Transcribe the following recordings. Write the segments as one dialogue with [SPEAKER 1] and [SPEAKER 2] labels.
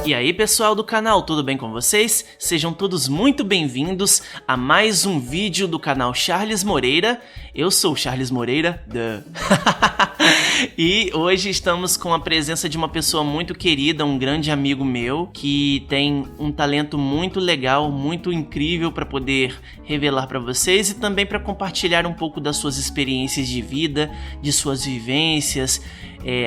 [SPEAKER 1] E aí pessoal do canal, tudo bem com vocês? Sejam todos muito bem-vindos a mais um vídeo do canal Charles Moreira. Eu sou o Charles Moreira, e hoje estamos com a presença de uma pessoa muito querida, um grande amigo meu, que tem um talento muito legal, muito incrível para poder revelar para vocês e também para compartilhar um pouco das suas experiências de vida, de suas vivências,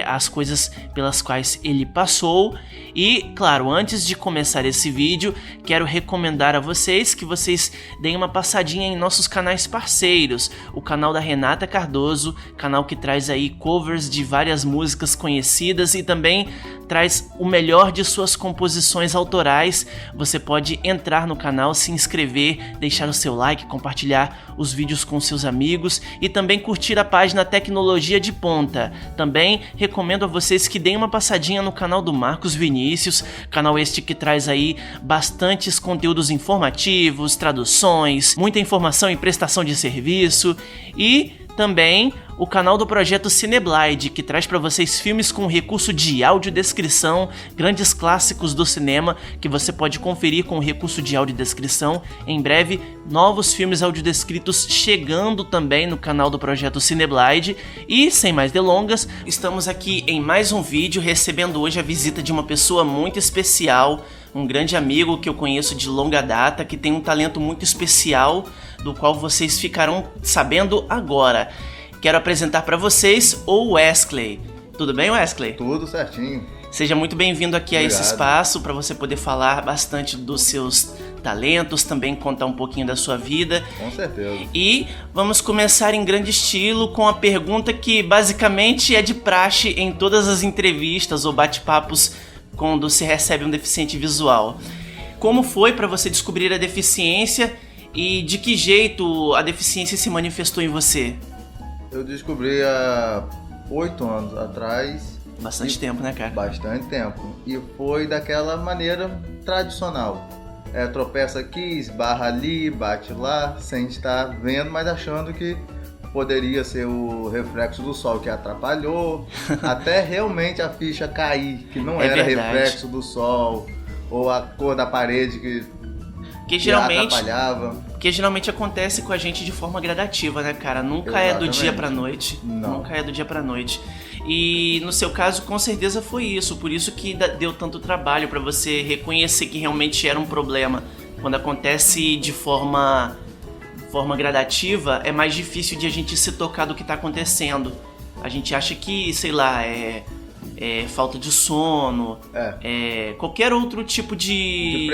[SPEAKER 1] as coisas pelas quais ele passou. E, claro, antes de começar esse vídeo, quero recomendar a vocês que vocês deem uma passadinha em nossos canais parceiros. O canal da Renata Cardoso, canal que traz aí covers de várias músicas conhecidas e também traz o melhor de suas composições autorais. Você pode entrar no canal, se inscrever, deixar o seu like, compartilhar os vídeos com seus amigos e também curtir a página Tecnologia de Ponta. Também recomendo a vocês que deem uma passadinha no canal do Marcos Vinícius, canal este que traz aí bastantes conteúdos informativos, traduções, muita informação e prestação de serviço, e também o canal do projeto Cineblide, que traz para vocês filmes com recurso de audiodescrição, grandes clássicos do cinema que você pode conferir com o recurso de audiodescrição. Em breve, novos filmes audiodescritos chegando também no canal do projeto Cineblide. E, sem mais delongas, estamos aqui em mais um vídeo, recebendo hoje a visita de uma pessoa muito especial, um grande amigo que eu conheço de longa data, que tem um talento muito especial, do qual vocês ficarão sabendo agora. Quero apresentar para vocês o Wesley. Tudo bem, Wesley?
[SPEAKER 2] Tudo certinho.
[SPEAKER 1] Seja muito bem-vindo aqui a
[SPEAKER 2] Obrigado.
[SPEAKER 1] Esse espaço para você poder falar bastante dos seus talentos, também contar um pouquinho da sua vida.
[SPEAKER 2] Com certeza.
[SPEAKER 1] E vamos começar em grande estilo com a pergunta que basicamente é de praxe em todas as entrevistas ou bate-papos quando se recebe um deficiente visual. Como foi para você descobrir a deficiência e de que jeito a deficiência se manifestou em você?
[SPEAKER 2] Eu descobri há 8 anos atrás.
[SPEAKER 1] Bastante tempo, né, cara?
[SPEAKER 2] Bastante tempo. E foi daquela maneira tradicional. Tropeça aqui, esbarra ali, bate lá, sem estar vendo, mas achando que poderia ser o reflexo do sol que atrapalhou, até realmente a ficha cair, que não era
[SPEAKER 1] verdade.
[SPEAKER 2] Reflexo do sol, ou a cor da parede que atrapalhava.
[SPEAKER 1] Porque geralmente acontece com a gente de forma gradativa, né, cara? Nunca
[SPEAKER 2] Exatamente.
[SPEAKER 1] É do dia pra noite.
[SPEAKER 2] Não.
[SPEAKER 1] Nunca é do dia pra noite. E no seu caso, com certeza foi isso. Por isso que deu tanto trabalho pra você reconhecer que realmente era um problema. Quando acontece de forma gradativa, é mais difícil de a gente se tocar do que tá acontecendo. A gente acha que, sei lá, é falta de sono, qualquer outro tipo de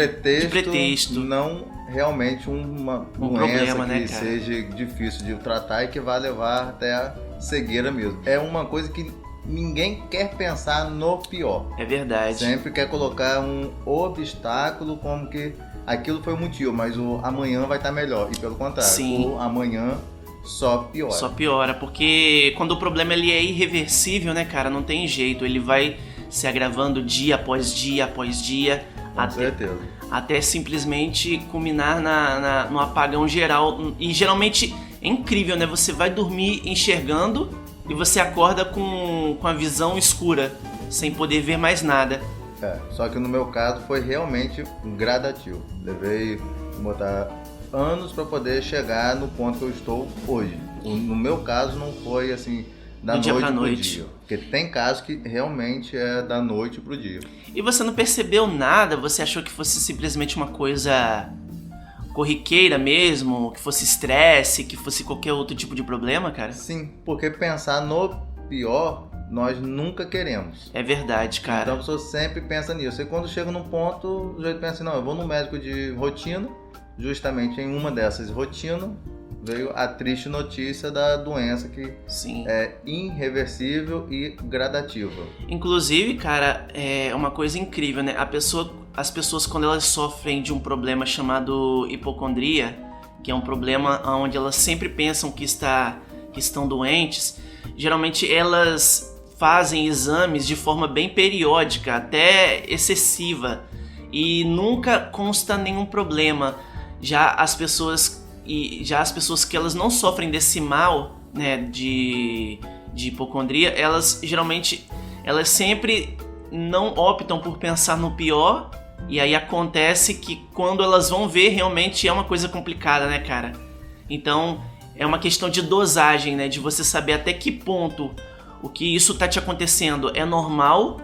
[SPEAKER 1] pretexto.
[SPEAKER 2] Não realmente uma doença
[SPEAKER 1] problema,
[SPEAKER 2] que,
[SPEAKER 1] né, cara?
[SPEAKER 2] Seja difícil de tratar e que vai levar até a cegueira mesmo. É uma coisa que ninguém quer pensar no pior.
[SPEAKER 1] É verdade.
[SPEAKER 2] Sempre quer colocar um obstáculo como que aquilo foi o motivo, mas o amanhã vai estar melhor. E pelo contrário,
[SPEAKER 1] Sim.
[SPEAKER 2] o amanhã só piora.
[SPEAKER 1] Só piora, porque quando o problema ele é irreversível, né, cara, não tem jeito. Ele vai se agravando dia após dia após dia.
[SPEAKER 2] Com certeza.
[SPEAKER 1] Até simplesmente culminar no apagão geral. E geralmente é incrível, né? Você vai dormir enxergando e você acorda com a visão escura, sem poder ver mais nada.
[SPEAKER 2] Só que no meu caso foi realmente gradativo. Levei botar anos para poder chegar no ponto que eu estou hoje. No meu caso não foi assim da noite pro dia. Porque tem casos que realmente é da noite pro dia.
[SPEAKER 1] E você não percebeu nada? Você achou que fosse simplesmente uma coisa corriqueira mesmo? Que fosse estresse? Que fosse qualquer outro tipo de problema, cara?
[SPEAKER 2] Sim, porque pensar no pior nós nunca queremos.
[SPEAKER 1] É verdade, cara.
[SPEAKER 2] Então a pessoa sempre pensa nisso. E quando chega num ponto, o jeito pensa assim, não, eu vou no médico de rotina. Justamente em uma dessas rotinas veio a triste notícia da doença que
[SPEAKER 1] Sim.
[SPEAKER 2] É irreversível e gradativa.
[SPEAKER 1] Inclusive, cara, é uma coisa incrível, né? As pessoas, quando elas sofrem de um problema chamado hipocondria, que é um problema onde elas sempre pensam que estão doentes, geralmente elas fazem exames de forma bem periódica, até excessiva, e nunca consta nenhum problema. Já as pessoas que elas não sofrem desse mal, né, de hipocondria, elas geralmente sempre não optam por pensar no pior, e aí acontece que quando elas vão ver, realmente é uma coisa complicada, né, cara? Então, é uma questão de dosagem, né? De você saber até que ponto o que isso tá te acontecendo é normal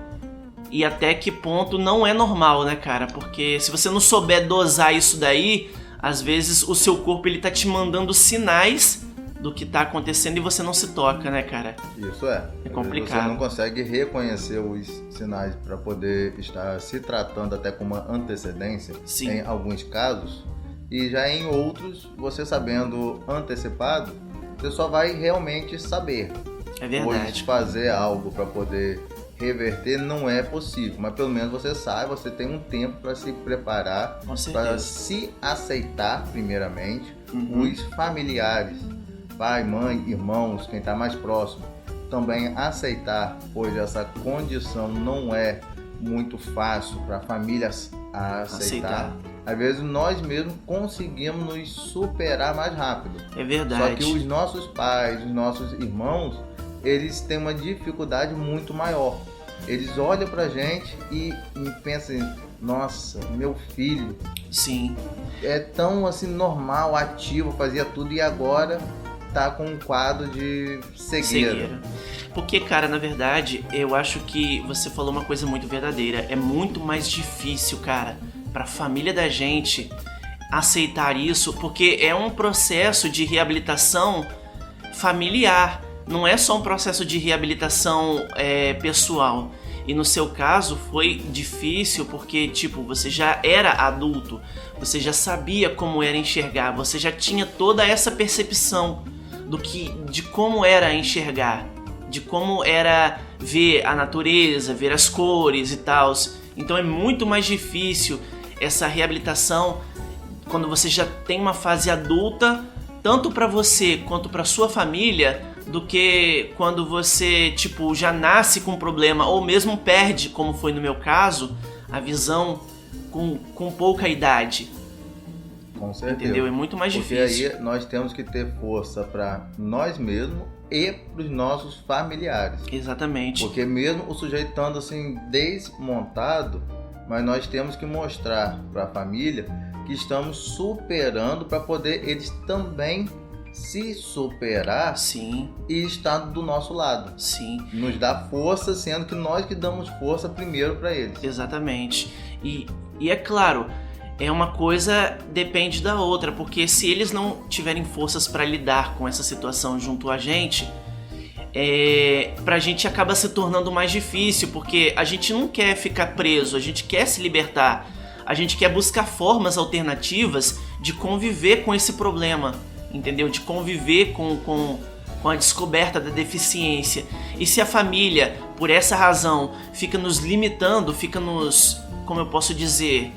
[SPEAKER 1] e até que ponto não é normal, né, cara? Porque se você não souber dosar isso daí, às vezes o seu corpo ele tá te mandando sinais do que tá acontecendo e você não se toca, né, cara?
[SPEAKER 2] Isso é.
[SPEAKER 1] É complicado.
[SPEAKER 2] Você não consegue reconhecer os sinais para poder estar se tratando até com uma antecedência,
[SPEAKER 1] Sim.
[SPEAKER 2] em alguns casos. E já em outros, você sabendo antecipado, você só vai realmente saber.
[SPEAKER 1] É verdade.
[SPEAKER 2] Pois fazer algo para poder reverter não é possível, mas pelo menos você sabe, você tem um tempo para se preparar, para se aceitar primeiramente, os familiares, pai, mãe, irmãos, quem está mais próximo, também aceitar, pois essa condição não é muito fácil para a família aceitar. Às vezes nós mesmos conseguimos nos superar mais rápido.
[SPEAKER 1] É verdade.
[SPEAKER 2] Só que os nossos pais, os nossos irmãos, eles têm uma dificuldade muito maior. Eles olham pra gente e pensam, nossa, meu filho,
[SPEAKER 1] sim,
[SPEAKER 2] é tão assim normal, ativo, fazia tudo e agora tá com um quadro de cegueira.
[SPEAKER 1] Porque, cara, na verdade, eu acho que você falou uma coisa muito verdadeira. É muito mais difícil, cara, pra família da gente aceitar isso, porque é um processo de reabilitação familiar. Não é só um processo de reabilitação pessoal. E no seu caso foi difícil porque, tipo, você já era adulto, você já sabia como era enxergar, você já tinha toda essa percepção de como era enxergar, de como era ver a natureza, ver as cores e tal. Então é muito mais difícil essa reabilitação quando você já tem uma fase adulta, tanto para você quanto para sua família, do que quando você, tipo, já nasce com um problema ou mesmo perde, como foi no meu caso, a visão com pouca idade.
[SPEAKER 2] Com certeza.
[SPEAKER 1] Entendeu? É muito mais difícil.
[SPEAKER 2] Porque aí nós temos que ter força para nós mesmos e para os nossos familiares.
[SPEAKER 1] Exatamente.
[SPEAKER 2] Porque mesmo o sujeito estando assim desmontado, mas nós temos que mostrar para a família que estamos superando para poder eles também se superar.
[SPEAKER 1] Sim.
[SPEAKER 2] E estar do nosso lado.
[SPEAKER 1] Sim.
[SPEAKER 2] Nos dá força, sendo que nós que damos força primeiro para eles.
[SPEAKER 1] Exatamente. E é claro, é uma coisa depende da outra, porque se eles não tiverem forças para lidar com essa situação junto a gente, pra gente acaba se tornando mais difícil, porque a gente não quer ficar preso, a gente quer se libertar, a gente quer buscar formas alternativas de conviver com esse problema. Entendeu? De conviver com a descoberta da deficiência. E se a família, por essa razão, fica nos limitando, fica nos, como eu posso dizer,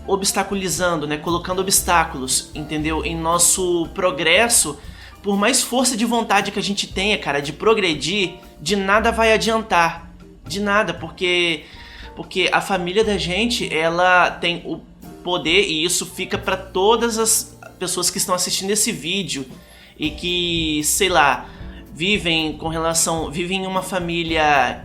[SPEAKER 1] obstaculizando, né? Colocando obstáculos, entendeu? Em nosso progresso, por mais força de vontade que a gente tenha, cara, de progredir, de nada vai adiantar. De nada, porque a família da gente, ela tem o poder, e isso fica para todas as pessoas que estão assistindo esse vídeo e que, sei lá, vivem em uma família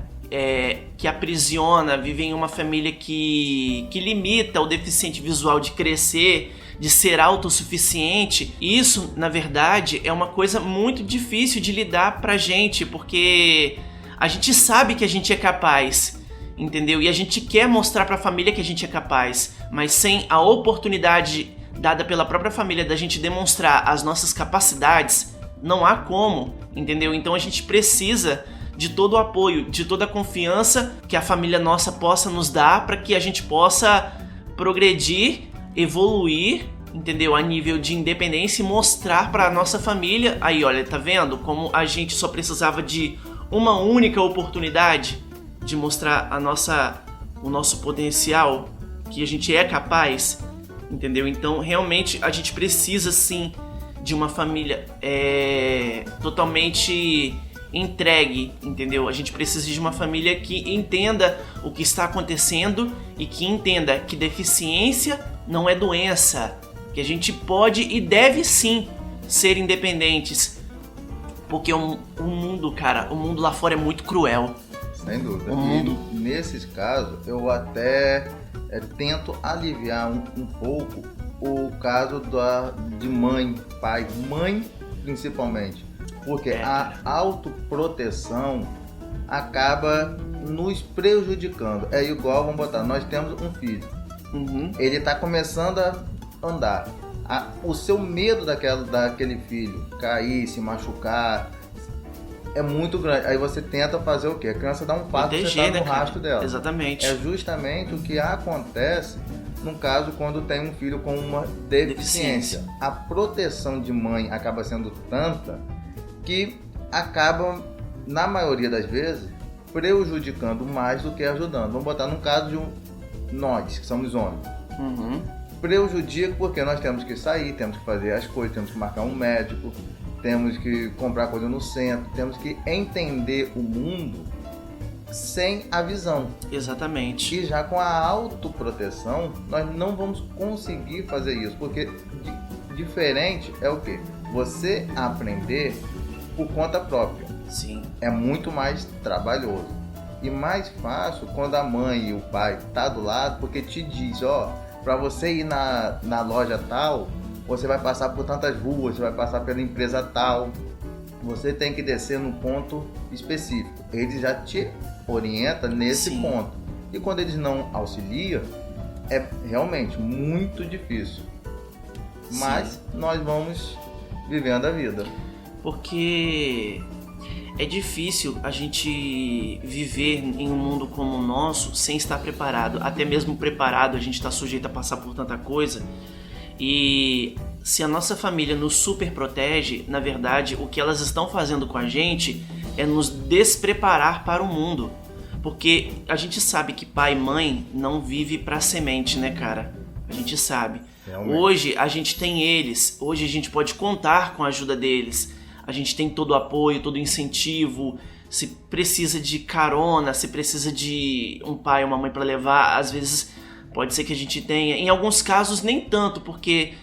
[SPEAKER 1] que aprisiona, vivem em uma família que limita o deficiente visual de crescer, de ser autossuficiente. Isso, na verdade, é uma coisa muito difícil de lidar pra gente, porque a gente sabe que a gente é capaz, entendeu? E a gente quer mostrar pra família que a gente é capaz, mas sem a oportunidade dada pela própria família da gente demonstrar as nossas capacidades, não há como, entendeu? Então a gente precisa de todo o apoio, de toda a confiança que a família nossa possa nos dar para que a gente possa progredir, evoluir, entendeu? A nível de independência e mostrar para a nossa família, aí olha, tá vendo como a gente só precisava de uma única oportunidade de mostrar o nosso potencial, que a gente é capaz. Entendeu? Então, realmente, a gente precisa, sim, de uma família totalmente entregue, entendeu? A gente precisa de uma família que entenda o que está acontecendo e que entenda que deficiência não é doença, que a gente pode e deve, sim, ser independentes. Porque o mundo, cara, o mundo lá fora é muito cruel.
[SPEAKER 2] Sem dúvida.
[SPEAKER 1] O mundo...
[SPEAKER 2] E nesses casos, eu até tento aliviar um pouco o caso de mãe, pai, mãe principalmente. Porque a autoproteção acaba nos prejudicando. É igual, vamos botar, nós temos um filho. Ele está começando a andar. O seu medo daquele filho cair, se machucar, é muito grande. Aí você tenta fazer o quê? A criança dá um passo e você está no rastro dela.
[SPEAKER 1] Exatamente.
[SPEAKER 2] É justamente o que acontece no caso quando tem um filho com uma deficiência. A proteção de mãe acaba sendo tanta que acaba, na maioria das vezes, prejudicando mais do que ajudando. Vamos botar no caso de nós, que somos homens. Prejudica porque nós temos que sair, temos que fazer as coisas, temos que marcar um médico, temos que comprar coisa no centro, temos que entender o mundo sem a visão.
[SPEAKER 1] Exatamente.
[SPEAKER 2] E já com a autoproteção, nós não vamos conseguir fazer isso, porque diferente é o quê? Você aprender por conta própria.
[SPEAKER 1] Sim.
[SPEAKER 2] É muito mais trabalhoso. E mais fácil quando a mãe e o pai tá do lado, porque te diz, para você ir na loja tal, você vai passar por tantas ruas, você vai passar pela empresa tal, você tem que descer num ponto específico. Eles já te orientam nesse ponto. E quando eles não auxiliam, é realmente muito difícil. Mas nós vamos vivendo a vida.
[SPEAKER 1] Porque é difícil a gente viver em um mundo como o nosso sem estar preparado. Até mesmo preparado, a gente está sujeito a passar por tanta coisa. E se a nossa família nos super protege, na verdade, o que elas estão fazendo com a gente é nos despreparar para o mundo. Porque a gente sabe que pai e mãe não vive para semente, né, cara? A gente sabe.
[SPEAKER 2] Realmente.
[SPEAKER 1] Hoje a gente tem eles, hoje a gente pode contar com a ajuda deles. A gente tem todo o apoio, todo o incentivo. Se precisa de carona, se precisa de um pai ou uma mãe para levar, às vezes pode ser que a gente tenha. Em alguns casos nem tanto, porque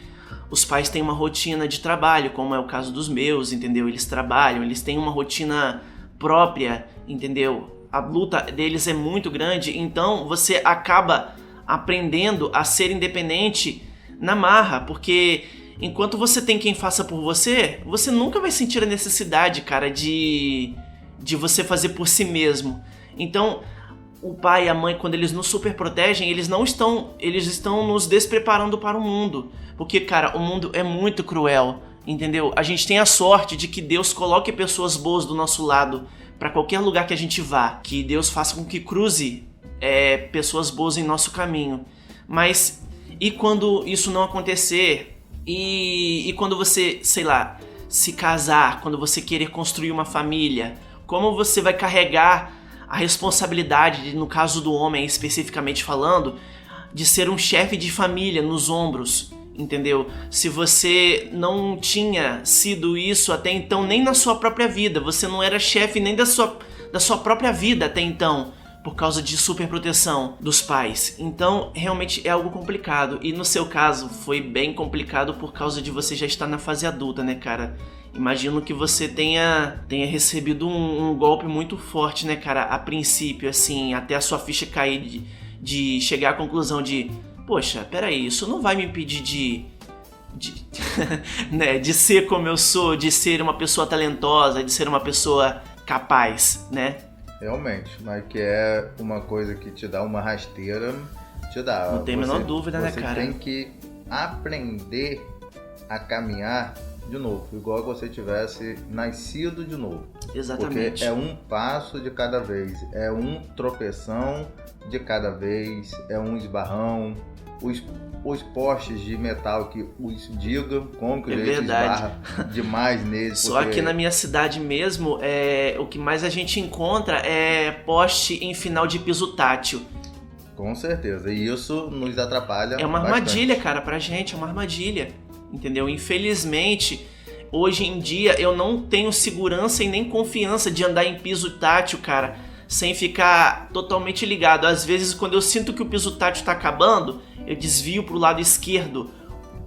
[SPEAKER 1] os pais têm uma rotina de trabalho, como é o caso dos meus, entendeu? Eles trabalham, eles têm uma rotina própria, entendeu? A luta deles é muito grande, então você acaba aprendendo a ser independente na marra, porque enquanto você tem quem faça por você, você nunca vai sentir a necessidade, cara, de você fazer por si mesmo. Então, o pai e a mãe, quando eles nos super protegem, eles estão nos despreparando para o mundo. Porque, cara, o mundo é muito cruel, entendeu? A gente tem a sorte de que Deus coloque pessoas boas do nosso lado para qualquer lugar que a gente vá. Que Deus faça com que cruze pessoas boas em nosso caminho. Mas, e quando isso não acontecer? E quando você, sei lá, se casar, quando você querer construir uma família, como você vai carregar a responsabilidade, no caso do homem especificamente falando, de ser um chefe de família nos ombros, entendeu? Se você não tinha sido isso até então, nem na sua própria vida, você não era chefe nem da sua própria vida até então, por causa de superproteção dos pais. Então, realmente é algo complicado. E no seu caso, foi bem complicado por causa de você já estar na fase adulta, né, cara? Imagino que você tenha recebido um golpe muito forte, né, cara? A princípio, assim, até a sua ficha cair de chegar à conclusão de... Poxa, peraí, isso não vai me impedir né, de ser como eu sou, de ser uma pessoa talentosa, de ser uma pessoa capaz, né?
[SPEAKER 2] Realmente, mas que é uma coisa que te dá uma rasteira, te dá.
[SPEAKER 1] Não tem a menor dúvida, né, cara?
[SPEAKER 2] Você tem que aprender a caminhar de novo, igual você tivesse nascido de novo.
[SPEAKER 1] Exatamente.
[SPEAKER 2] Porque é um passo de cada vez, é um tropeção de cada vez, é um esbarrão. Os postes de metal que os digam como que a gente esbarra demais neles.
[SPEAKER 1] Só aqui na minha cidade mesmo, o que mais a gente encontra é poste em final de piso tátil.
[SPEAKER 2] Com certeza, e isso nos atrapalha.
[SPEAKER 1] É uma
[SPEAKER 2] bastante.
[SPEAKER 1] Armadilha, cara, pra gente, é uma armadilha, entendeu? Infelizmente, hoje em dia eu não tenho segurança e nem confiança de andar em piso tátil, cara, sem ficar totalmente ligado. Às vezes, quando eu sinto que o piso tátil tá acabando, eu desvio pro lado esquerdo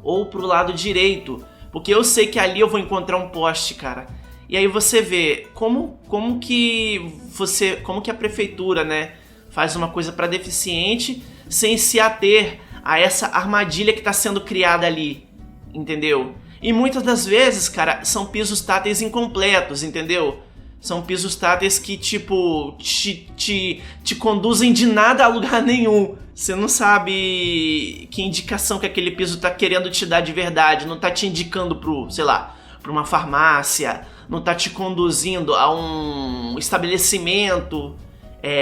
[SPEAKER 1] ou pro lado direito, porque eu sei que ali eu vou encontrar um poste, cara. E aí você vê como que a prefeitura, né, faz uma coisa para deficiente sem se ater a essa armadilha que está sendo criada ali, entendeu? E muitas das vezes, cara, são pisos táteis incompletos, entendeu? São pisos táteis que, tipo, te conduzem de nada a lugar nenhum. Você não sabe que indicação que aquele piso tá querendo te dar de verdade. Não tá te indicando pra uma farmácia. Não tá te conduzindo a um estabelecimento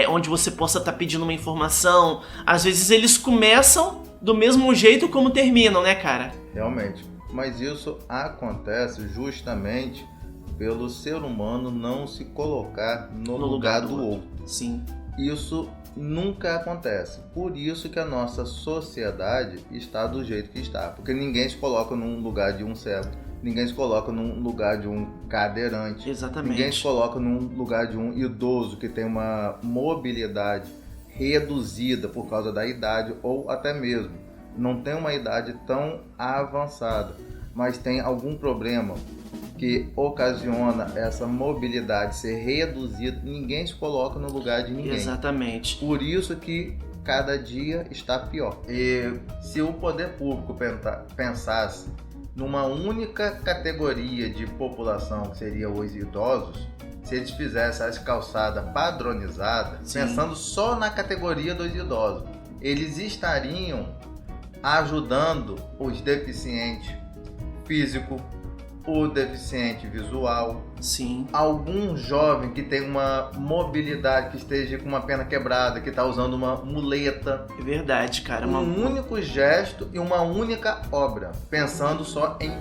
[SPEAKER 1] onde você possa estar pedindo uma informação. Às vezes eles começam do mesmo jeito como terminam, né, cara?
[SPEAKER 2] Realmente. Mas isso acontece justamente pelo ser humano não se colocar no lugar do outro.
[SPEAKER 1] Sim.
[SPEAKER 2] Isso nunca acontece. Por isso que a nossa sociedade está do jeito que está. Porque ninguém se coloca num lugar de um cego. Ninguém se coloca num lugar de um cadeirante.
[SPEAKER 1] Exatamente.
[SPEAKER 2] Ninguém se coloca num lugar de um idoso que tem uma mobilidade reduzida por causa da idade ou até mesmo não tem uma idade tão avançada, mas tem algum problema que ocasiona essa mobilidade ser reduzida. Ninguém se coloca no lugar de ninguém.
[SPEAKER 1] Exatamente.
[SPEAKER 2] Por isso que cada dia está pior. E se o poder público pensasse numa única categoria de população, que seria os idosos, se eles fizessem as calçadas padronizadas, pensando só na categoria dos idosos, eles estariam ajudando os deficientes físico, o deficiente visual,
[SPEAKER 1] sim,
[SPEAKER 2] algum jovem que tem uma mobilidade, que esteja com uma perna quebrada, que está usando uma muleta.
[SPEAKER 1] É verdade, cara.
[SPEAKER 2] Um único gesto e uma única obra, pensando só em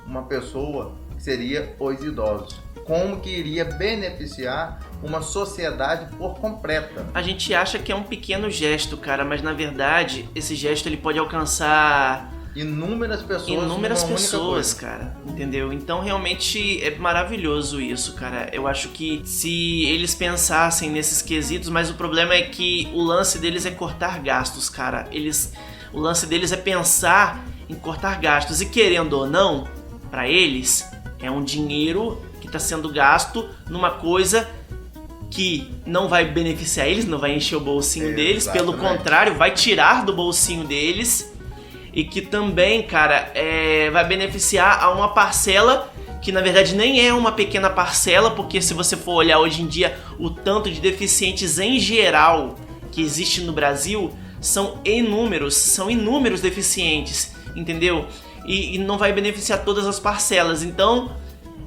[SPEAKER 2] uma pessoa, que seria os idosos. Como que iria beneficiar uma sociedade por completa?
[SPEAKER 1] A gente acha que é um pequeno gesto, cara, mas na verdade esse gesto ele pode alcançar
[SPEAKER 2] inúmeras
[SPEAKER 1] pessoas, cara, entendeu? Então realmente é maravilhoso isso, cara. Eu acho que se eles pensassem nesses quesitos, mas o problema é que o lance deles é cortar gastos, cara. O lance deles é pensar em cortar gastos e, querendo ou não, pra eles é um dinheiro que está sendo gasto numa coisa que não vai beneficiar eles, não vai encher o bolsinho deles, pelo contrário, vai tirar do bolsinho deles. E que também, cara, vai beneficiar a uma parcela que na verdade nem é uma pequena parcela, porque se você for olhar hoje em dia o tanto de deficientes em geral que existe no Brasil, são inúmeros deficientes, entendeu? E não vai beneficiar todas as parcelas. Então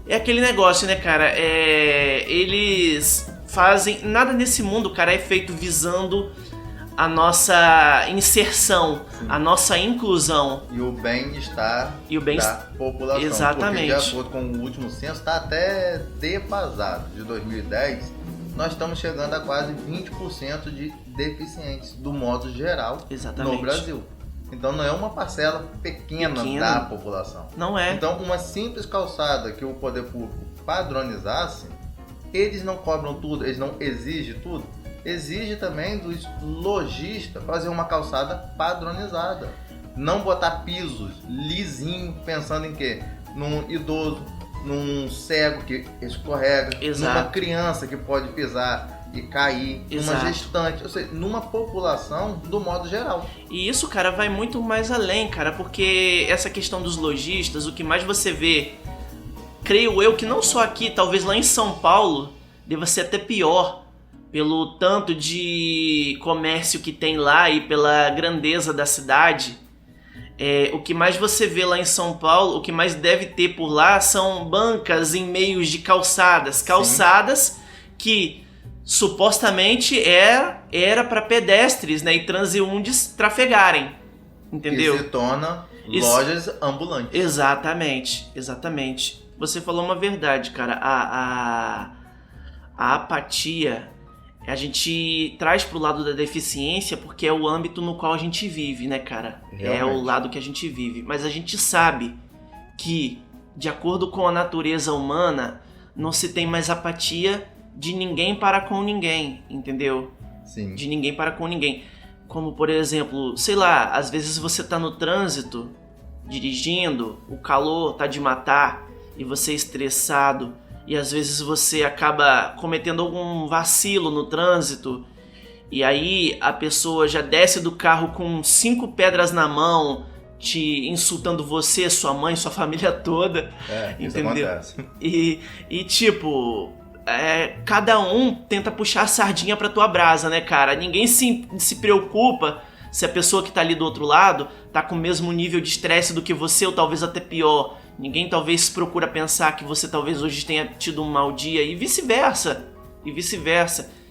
[SPEAKER 1] é aquele negócio, né, cara? Eles fazem... Nada nesse mundo, cara, é feito visando a nossa inserção, a nossa inclusão.
[SPEAKER 2] E o bem-estar da população.
[SPEAKER 1] Exatamente.
[SPEAKER 2] Porque, de acordo com o último censo, está até defasado. De 2010, nós estamos chegando a quase 20% de deficientes, do modo geral, no Brasil. Então não é uma parcela pequena da população.
[SPEAKER 1] Não é.
[SPEAKER 2] Então uma simples calçada que o poder público padronizasse, eles não cobram tudo, eles não exigem tudo. Exige também dos lojistas fazer uma calçada padronizada. Não botar pisos lisinho, pensando em quê? Num idoso, num cego que escorrega, numa criança que pode pisar e cair, numa gestante, ou seja, numa população do modo geral.
[SPEAKER 1] E isso, cara, vai muito mais além, cara, porque essa questão dos lojistas, o que mais você vê, creio eu que não só aqui, talvez lá em São Paulo, deva ser até pior, pelo tanto de comércio que tem lá e pela grandeza da cidade. O que mais você vê lá em São Paulo, o que mais deve ter por lá são bancas em meios de calçadas que supostamente era para pedestres, né, e transeuntes trafegarem, entendeu?
[SPEAKER 2] Que se torna lojas ambulantes.
[SPEAKER 1] Exatamente. Você falou uma verdade, cara. A apatia a gente traz pro lado da deficiência porque é o âmbito no qual a gente vive, né, cara? Realmente. É o lado que a gente vive. Mas a gente sabe que, de acordo com a natureza humana, não se tem mais apatia de ninguém para com ninguém, entendeu?
[SPEAKER 2] Sim.
[SPEAKER 1] De ninguém para com ninguém. Como, por exemplo, sei lá, às vezes você tá no trânsito, dirigindo, o calor tá de matar, e você é estressado, e às vezes você acaba cometendo algum vacilo no trânsito, e aí a pessoa já desce do carro com 5 pedras na mão, te insultando você, sua mãe, sua família toda, entendeu?
[SPEAKER 2] Isso acontece.
[SPEAKER 1] E tipo, cada um tenta puxar a sardinha pra tua brasa, né, cara? Ninguém se preocupa se a pessoa que tá ali do outro lado tá com o mesmo nível de estresse do que você, ou talvez até pior. Ninguém talvez procura pensar que você talvez hoje tenha tido um mau dia, e vice-versa.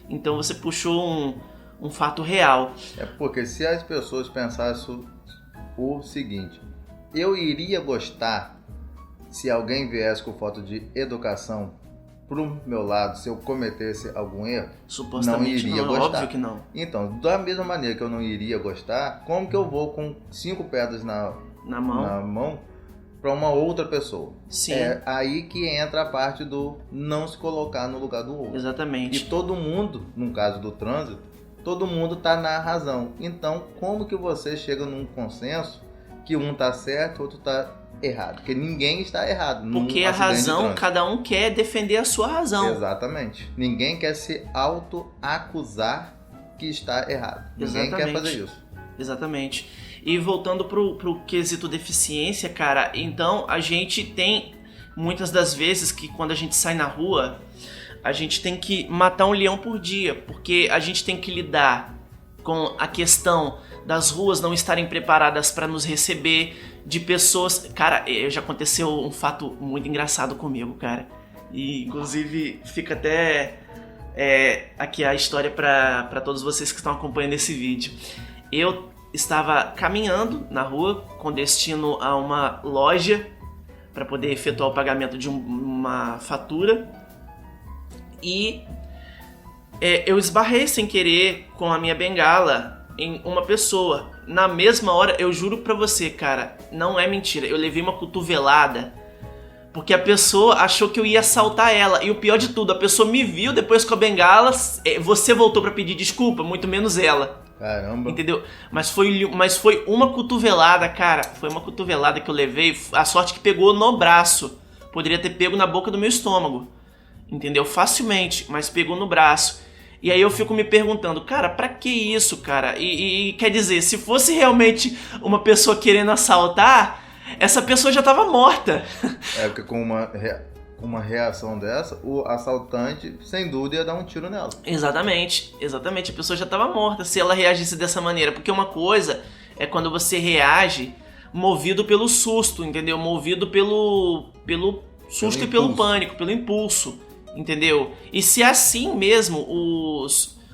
[SPEAKER 1] Então você puxou um fato real.
[SPEAKER 2] É porque se as pessoas pensassem o seguinte: eu iria gostar se alguém viesse com foto de educação pro meu lado, se eu cometesse algum erro?
[SPEAKER 1] Supostamente
[SPEAKER 2] não iria gostar.
[SPEAKER 1] Óbvio que não.
[SPEAKER 2] Então, da mesma maneira que eu não iria gostar, como que eu vou com 5 pedras na mão para uma outra pessoa?
[SPEAKER 1] Sim.
[SPEAKER 2] É aí que entra a parte do não se colocar no lugar do outro.
[SPEAKER 1] Exatamente.
[SPEAKER 2] E todo mundo, no caso do trânsito, todo mundo tá na razão. Então, como que você chega num consenso que um tá certo e outro tá errado? Porque ninguém está errado.
[SPEAKER 1] Porque a razão, cada um quer defender a sua razão.
[SPEAKER 2] Exatamente. Ninguém quer se auto-acusar que está errado. Ninguém quer fazer isso.
[SPEAKER 1] Exatamente. E voltando pro quesito deficiência, cara, então a gente tem muitas das vezes que quando a gente sai na rua, a gente tem que matar um leão por dia, porque a gente tem que lidar com a questão das ruas não estarem preparadas para nos receber, de pessoas... Cara, já aconteceu um fato muito engraçado comigo, cara. E inclusive fica até aqui a história para todos vocês que estão acompanhando esse vídeo. Eu estava caminhando na rua com destino a uma loja para poder efetuar o pagamento de uma fatura, e eu esbarrei sem querer com a minha bengala em uma pessoa. Na mesma hora, eu juro pra você, cara, não é mentira, eu levei uma cotovelada porque a pessoa achou que eu ia assaltar ela. E o pior de tudo, a pessoa me viu depois com a bengala, você voltou pra pedir desculpa, muito menos ela.
[SPEAKER 2] Caramba.
[SPEAKER 1] Entendeu? Mas foi uma cotovelada, cara. Foi uma cotovelada que eu levei. A sorte que pegou no braço. Poderia ter pego na boca do meu estômago. Entendeu? Facilmente, mas pegou no braço. E aí eu fico me perguntando, cara, pra que isso, cara? E quer dizer, se fosse realmente uma pessoa querendo assaltar, essa pessoa já tava morta.
[SPEAKER 2] Porque com uma reação dessa, o assaltante, sem dúvida, ia dar um tiro nela.
[SPEAKER 1] Exatamente, a pessoa já estava morta se ela reagisse dessa maneira. Porque uma coisa é quando você reage movido pelo susto, entendeu? Movido pelo susto e pelo pânico, pelo impulso, entendeu? E se assim mesmo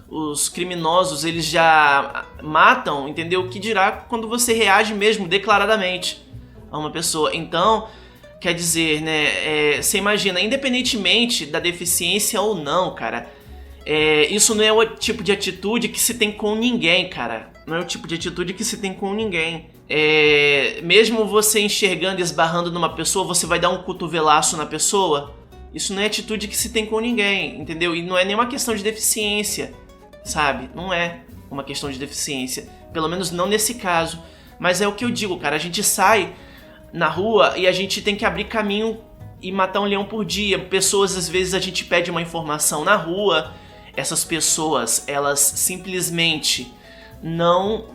[SPEAKER 1] os criminosos eles já matam, entendeu? Que dirá quando você reage mesmo declaradamente a uma pessoa. Então... Quer dizer, né, você imagina, independentemente da deficiência ou não, cara, isso não é o tipo de atitude que se tem com ninguém, cara. Não é o tipo de atitude que se tem com ninguém. Mesmo você enxergando e esbarrando numa pessoa, você vai dar um cotovelaço na pessoa? Isso não é atitude que se tem com ninguém, entendeu? E não é nenhuma questão de deficiência, sabe? Não é uma questão de deficiência. Pelo menos não nesse caso. Mas é o que eu digo, cara, a gente sai na rua e a gente tem que abrir caminho e matar um leão por dia. Pessoas, às vezes a gente pede uma informação na rua, essas pessoas, elas simplesmente não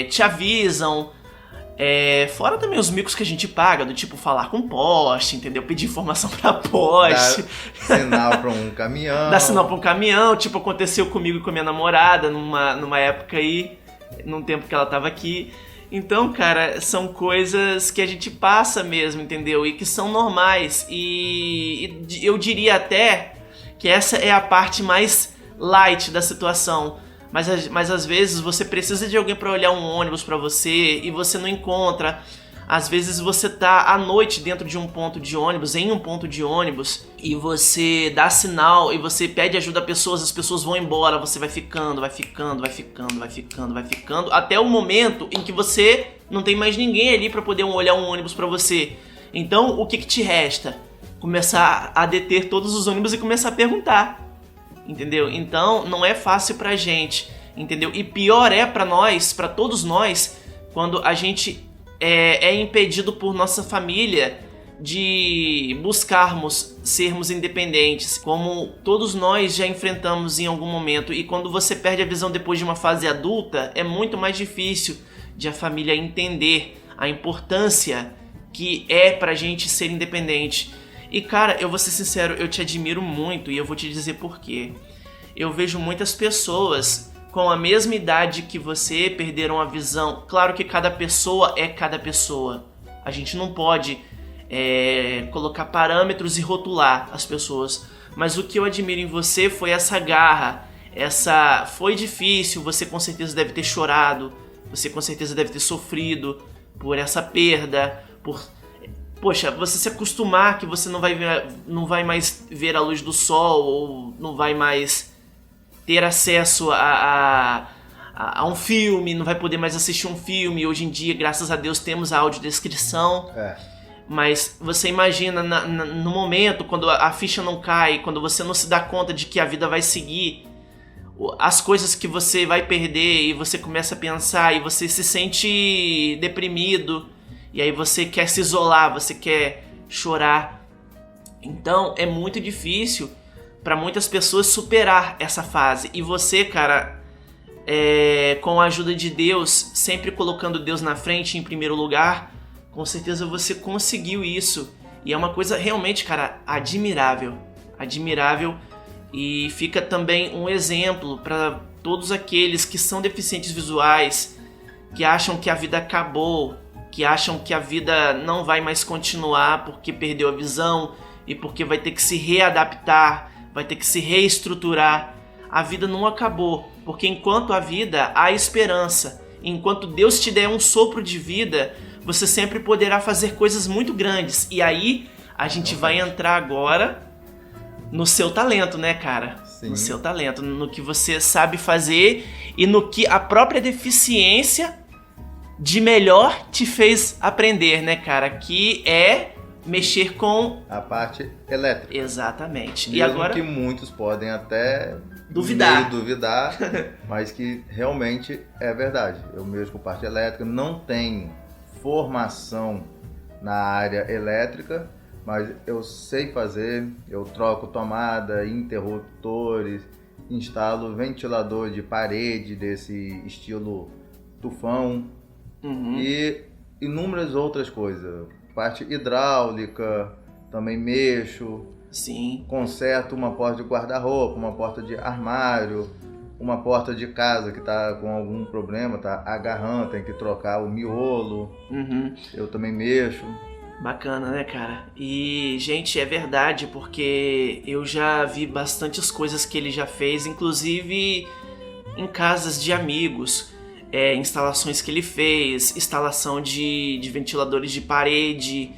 [SPEAKER 1] te avisam. Fora também os micos que a gente paga, do tipo falar com poste, entendeu? Pedir informação pra poste.
[SPEAKER 2] Dar sinal pra um caminhão.
[SPEAKER 1] Dar sinal pra um caminhão, tipo aconteceu comigo e com a minha namorada numa época aí, num tempo que ela tava aqui. Então, cara, são coisas que a gente passa mesmo, entendeu? E que são normais. E eu diria até que essa é a parte mais light da situação. Mas às vezes você precisa de alguém para olhar um ônibus para você e você não encontra. Às vezes você tá à noite dentro de um ponto de ônibus, em um ponto de ônibus, e você dá sinal e você pede ajuda a pessoas, as pessoas vão embora, você vai ficando, até o momento em que você não tem mais ninguém ali para poder olhar um ônibus para você. Então, o que te resta? Começar a deter todos os ônibus e começar a perguntar, entendeu? Então, não é fácil pra gente, entendeu? E pior é pra nós, pra todos nós, quando a gente é impedido por nossa família de buscarmos sermos independentes, como todos nós já enfrentamos em algum momento. E quando você perde a visão depois de uma fase adulta, é muito mais difícil de a família entender a importância que é pra gente ser independente. E cara, eu vou ser sincero, eu te admiro muito e eu vou te dizer por quê. Eu vejo muitas pessoas com a mesma idade que você perderam a visão. Claro que cada pessoa é cada pessoa. A gente não pode colocar parâmetros e rotular as pessoas. Mas o que eu admiro em você foi essa garra. Foi difícil, você com certeza deve ter chorado, você com certeza deve ter sofrido por essa perda, poxa, você se acostumar que você não vai mais ver a luz do sol, ou não vai mais ter acesso a um filme, não vai poder mais assistir um filme. Hoje em dia, graças a Deus, temos a audiodescrição. Mas você imagina no momento, quando a ficha não cai, quando você não se dá conta de que a vida vai seguir, as coisas que você vai perder, e você começa a pensar, e você se sente deprimido, e aí você quer se isolar, você quer chorar. Então é muito difícil para muitas pessoas superar essa fase. E você, cara, com a ajuda de Deus, sempre colocando Deus na frente, em primeiro lugar, com certeza você conseguiu isso. E é uma coisa realmente, cara, admirável. Admirável. E fica também um exemplo para todos aqueles que são deficientes visuais, que acham que a vida acabou, que acham que a vida não vai mais continuar porque perdeu a visão e porque vai ter que se readaptar, vai ter que se reestruturar. A vida não acabou, porque enquanto há vida, há esperança. Enquanto Deus te der um sopro de vida, você sempre poderá fazer coisas muito grandes. E aí, a gente vai entrar agora no seu talento, né, cara?
[SPEAKER 2] Sim.
[SPEAKER 1] No seu talento, no que você sabe fazer e no que a própria deficiência de melhor te fez aprender, né, cara? Que é mexer com
[SPEAKER 2] a parte elétrica.
[SPEAKER 1] Exatamente.
[SPEAKER 2] Mesmo
[SPEAKER 1] e agora
[SPEAKER 2] que muitos podem até
[SPEAKER 1] duvidar,
[SPEAKER 2] mas que realmente é verdade. Eu mesmo com parte elétrica não tenho formação na área elétrica, mas eu sei fazer. Eu troco tomada, interruptores, instalo ventilador de parede desse estilo tufão. E inúmeras outras coisas. Parte hidráulica, também mexo.
[SPEAKER 1] Sim.
[SPEAKER 2] Conserto uma porta de guarda-roupa, uma porta de armário, uma porta de casa que tá com algum problema, tá agarrando, tem que trocar o miolo. Eu também mexo.
[SPEAKER 1] Bacana, né, cara? E, gente, é verdade, porque eu já vi bastantes coisas que ele já fez, inclusive em casas de amigos. Instalações que ele fez, instalação de ventiladores de parede,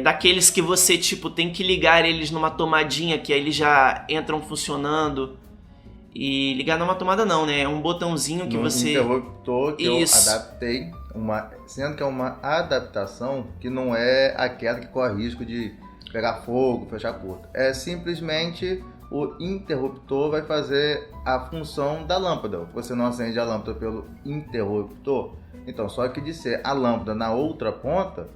[SPEAKER 1] daqueles que você tipo tem que ligar eles numa tomadinha que aí eles já entram funcionando. E ligar numa tomada não, né? É um botãozinho que você...
[SPEAKER 2] interruptor que
[SPEAKER 1] Isso.
[SPEAKER 2] eu adaptei, sendo que é uma adaptação que não é aquela que corre risco de pegar fogo, fechar curta. É simplesmente o interruptor vai fazer a função da lâmpada. Você não acende a lâmpada pelo interruptor. Então, só que de ser a lâmpada na outra ponta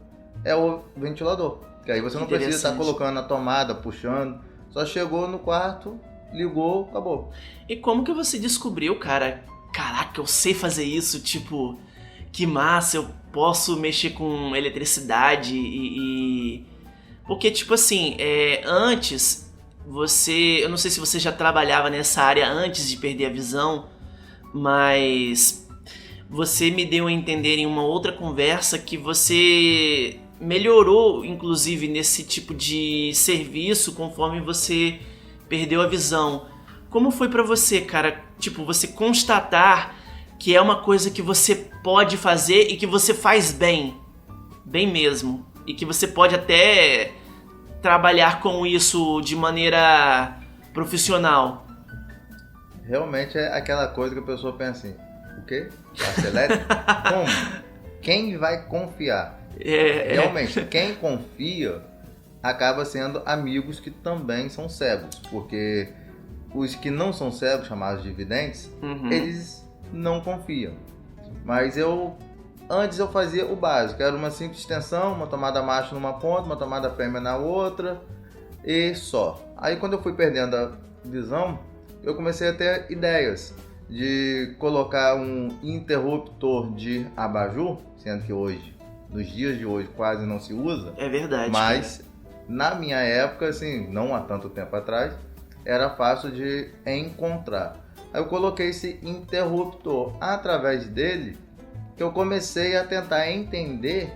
[SPEAKER 2] é o ventilador. Que aí você não precisa estar colocando na tomada, puxando. Só chegou no quarto, ligou, acabou.
[SPEAKER 1] E como que você descobriu, cara? Caraca, eu sei fazer isso, tipo, que massa, eu posso mexer com eletricidade Porque, tipo assim, antes... eu não sei se você já trabalhava nessa área antes de perder a visão, mas você me deu a entender em uma outra conversa que você melhorou, inclusive, nesse tipo de serviço conforme você perdeu a visão. Como foi pra você, cara? Tipo, você constatar que é uma coisa que você pode fazer e que você faz bem mesmo, e que você pode até trabalhar com isso de maneira profissional.
[SPEAKER 2] Realmente é aquela coisa que a pessoa pensa assim, o quê? Parte elétrica? Como? Quem vai confiar? Realmente, quem confia acaba sendo amigos que também são cegos, porque os que não são cegos, chamados de videntes, eles não confiam. Mas eu Antes eu fazia o básico, era uma simples extensão, uma tomada macho numa ponta, uma tomada fêmea na outra e só. Aí quando eu fui perdendo a visão, eu comecei a ter ideias de colocar um interruptor de abajur, sendo que hoje, nos dias de hoje, quase não se usa.
[SPEAKER 1] É verdade.
[SPEAKER 2] Mas na minha época, assim, não há tanto tempo atrás, era fácil de encontrar. Aí eu coloquei esse interruptor. Através dele, que eu comecei a tentar entender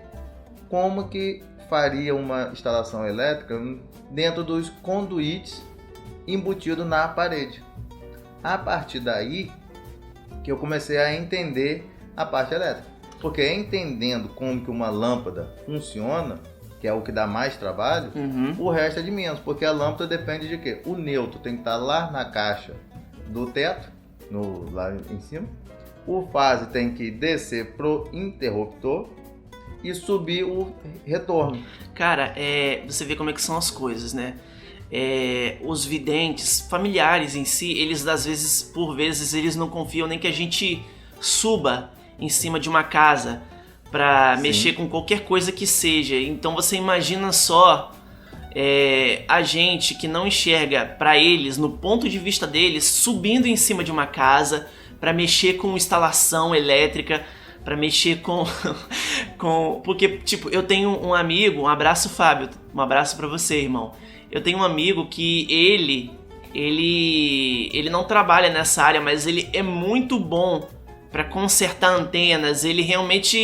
[SPEAKER 2] como que faria uma instalação elétrica dentro dos conduítes embutidos na parede. A partir daí que eu comecei a entender a parte elétrica. Porque entendendo como que uma lâmpada funciona, que é o que dá mais trabalho, o resto é de menos. Porque a lâmpada depende de quê? O neutro tem que estar lá na caixa do teto, lá em cima. O fase tem que descer pro interruptor e subir o retorno.
[SPEAKER 1] Cara, você vê como é que são as coisas, né? Os videntes, familiares em si, eles por vezes, eles não confiam nem que a gente suba em cima de uma casa para mexer com qualquer coisa que seja. Então você imagina só a gente que não enxerga para eles, no ponto de vista deles, subindo em cima de uma casa para mexer com instalação elétrica, para mexer com porque, tipo, eu tenho um amigo, um abraço, Fábio, um abraço para você, irmão. Eu tenho um amigo que ele não trabalha nessa área, mas ele é muito bom para consertar antenas. Ele realmente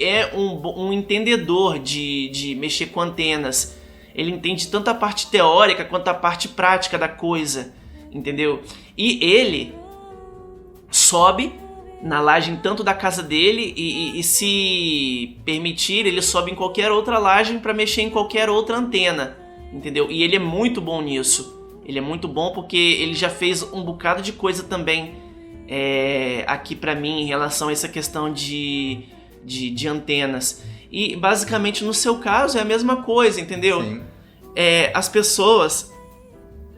[SPEAKER 1] é um entendedor de mexer com antenas. Ele entende tanto a parte teórica quanto a parte prática da coisa, entendeu? E ele sobe na laje tanto da casa dele e se permitir, ele sobe em qualquer outra laje para mexer em qualquer outra antena, entendeu? E ele é muito bom nisso. Ele é muito bom porque ele já fez um bocado de coisa também aqui pra mim em relação a essa questão de antenas. E basicamente no seu caso é a mesma coisa, entendeu?
[SPEAKER 2] Sim.
[SPEAKER 1] As pessoas,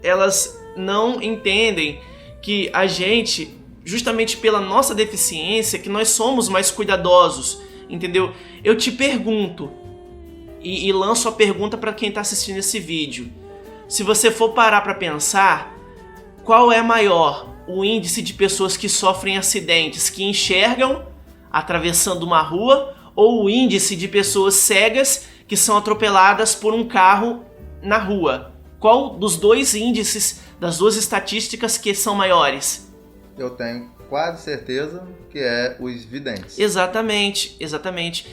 [SPEAKER 1] elas não entendem que a gente, justamente pela nossa deficiência, que nós somos mais cuidadosos, entendeu? Eu te pergunto, e lanço a pergunta para quem tá assistindo esse vídeo. Se você for parar para pensar, qual é maior? O índice de pessoas que sofrem acidentes, que enxergam atravessando uma rua, ou o índice de pessoas cegas que são atropeladas por um carro na rua? Qual dos dois índices, das duas estatísticas que são maiores?
[SPEAKER 2] Eu tenho quase certeza que é os videntes.
[SPEAKER 1] Exatamente.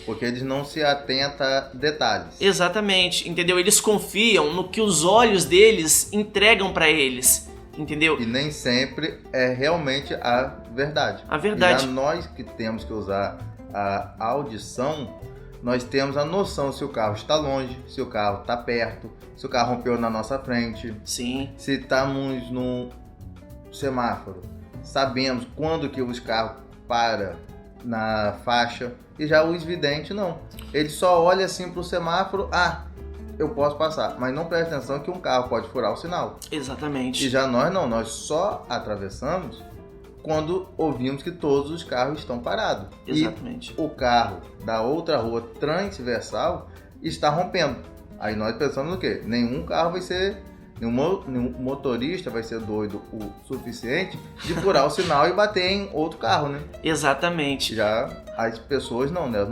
[SPEAKER 2] Porque eles não se atentam a detalhes.
[SPEAKER 1] Exatamente, entendeu? Eles confiam no que os olhos deles entregam para eles, entendeu?
[SPEAKER 2] E nem sempre é realmente a verdade.
[SPEAKER 1] A verdade.
[SPEAKER 2] Já nós que temos que usar a audição, nós temos a noção se o carro está longe, se o carro está perto, se o carro rompeu na nossa frente.
[SPEAKER 1] Sim.
[SPEAKER 2] Se estamos num semáforo, sabemos quando que os carros param na faixa. E já os videntes não. Ele só olha assim para o semáforo, eu posso passar. Mas não presta atenção que um carro pode furar o sinal.
[SPEAKER 1] Exatamente.
[SPEAKER 2] E já nós não, nós só atravessamos quando ouvimos que todos os carros estão parados.
[SPEAKER 1] Exatamente.
[SPEAKER 2] E o carro da outra rua transversal está rompendo. Aí nós pensamos no quê? Nenhum motorista vai ser doido o suficiente de furar o sinal e bater em outro carro, né?
[SPEAKER 1] Exatamente.
[SPEAKER 2] Já as pessoas não, né? Elas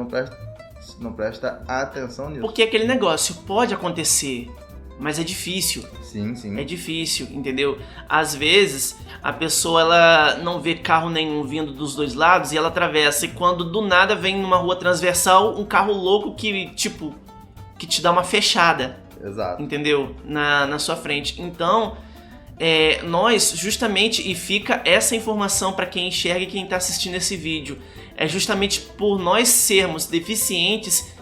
[SPEAKER 2] não prestam atenção nisso.
[SPEAKER 1] Porque aquele negócio pode acontecer, mas é difícil.
[SPEAKER 2] Sim.
[SPEAKER 1] É difícil, entendeu? Às vezes a pessoa ela não vê carro nenhum vindo dos dois lados e ela atravessa, e quando do nada vem numa rua transversal um carro louco que te dá uma fechada.
[SPEAKER 2] Exato.
[SPEAKER 1] Entendeu? Na sua frente. Então, nós justamente, e fica essa informação para quem enxerga e quem está assistindo esse vídeo, é justamente por nós sermos deficientes,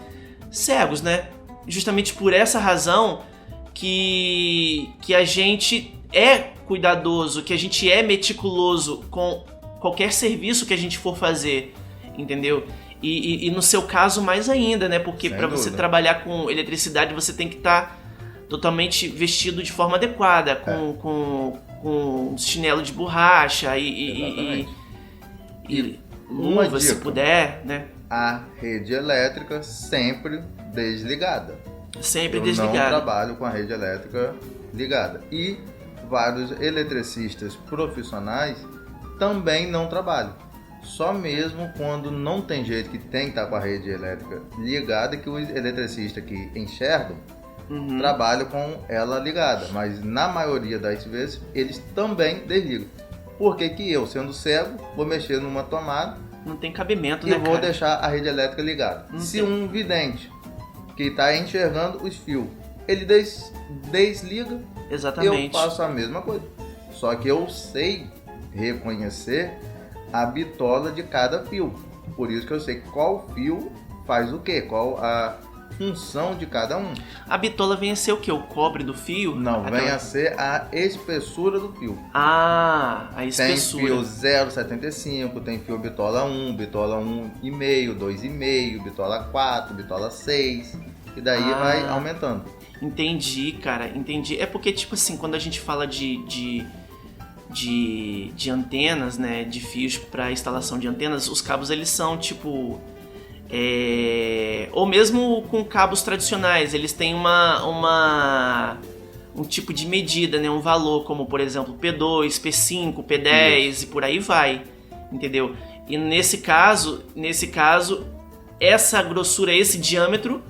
[SPEAKER 1] cegos, né? Justamente por essa razão que a gente é cuidadoso, que a gente é meticuloso com qualquer serviço que a gente for fazer, entendeu? E no seu caso mais ainda, né? Porque para você trabalhar com eletricidade você tem que estar totalmente vestido de forma adequada, com chinelo de borracha e luva, se puder, né?
[SPEAKER 2] A rede elétrica sempre desligada.
[SPEAKER 1] Sempre
[SPEAKER 2] eu
[SPEAKER 1] desligada.
[SPEAKER 2] Eu não trabalho com a rede elétrica ligada. E vários eletricistas profissionais também não trabalham. Só mesmo quando não tem jeito, que tem que estar com a rede elétrica ligada, que os eletricistas que enxergam trabalham com ela ligada. Mas na maioria das vezes eles também desligam. Por que que eu, sendo cego, vou mexer numa tomada?
[SPEAKER 1] Não tem cabimento,
[SPEAKER 2] né,
[SPEAKER 1] cara?
[SPEAKER 2] E vou deixar a rede elétrica ligada. Se um vidente que está enxergando os fios, ele desliga,
[SPEAKER 1] exatamente,
[SPEAKER 2] eu faço a mesma coisa. Só que eu sei reconhecer a bitola de cada fio. Por isso que eu sei qual fio faz o quê, qual a função de cada um.
[SPEAKER 1] A bitola vem a ser o quê? O cobre do fio?
[SPEAKER 2] Não, vem a ser a espessura do fio.
[SPEAKER 1] Ah, a espessura.
[SPEAKER 2] Tem fio 0,75, tem fio bitola 1, bitola 1,5, 2,5, bitola 4, bitola 6, e daí vai aumentando.
[SPEAKER 1] Entendi, cara, entendi. É porque, tipo assim, quando a gente fala de antenas, né, de fios para instalação de antenas, os cabos eles são tipo ou mesmo com cabos tradicionais, eles têm um tipo de medida, né, um valor, como por exemplo P2, P5, P10 e por aí vai, entendeu? E nesse caso, essa grossura, esse diâmetro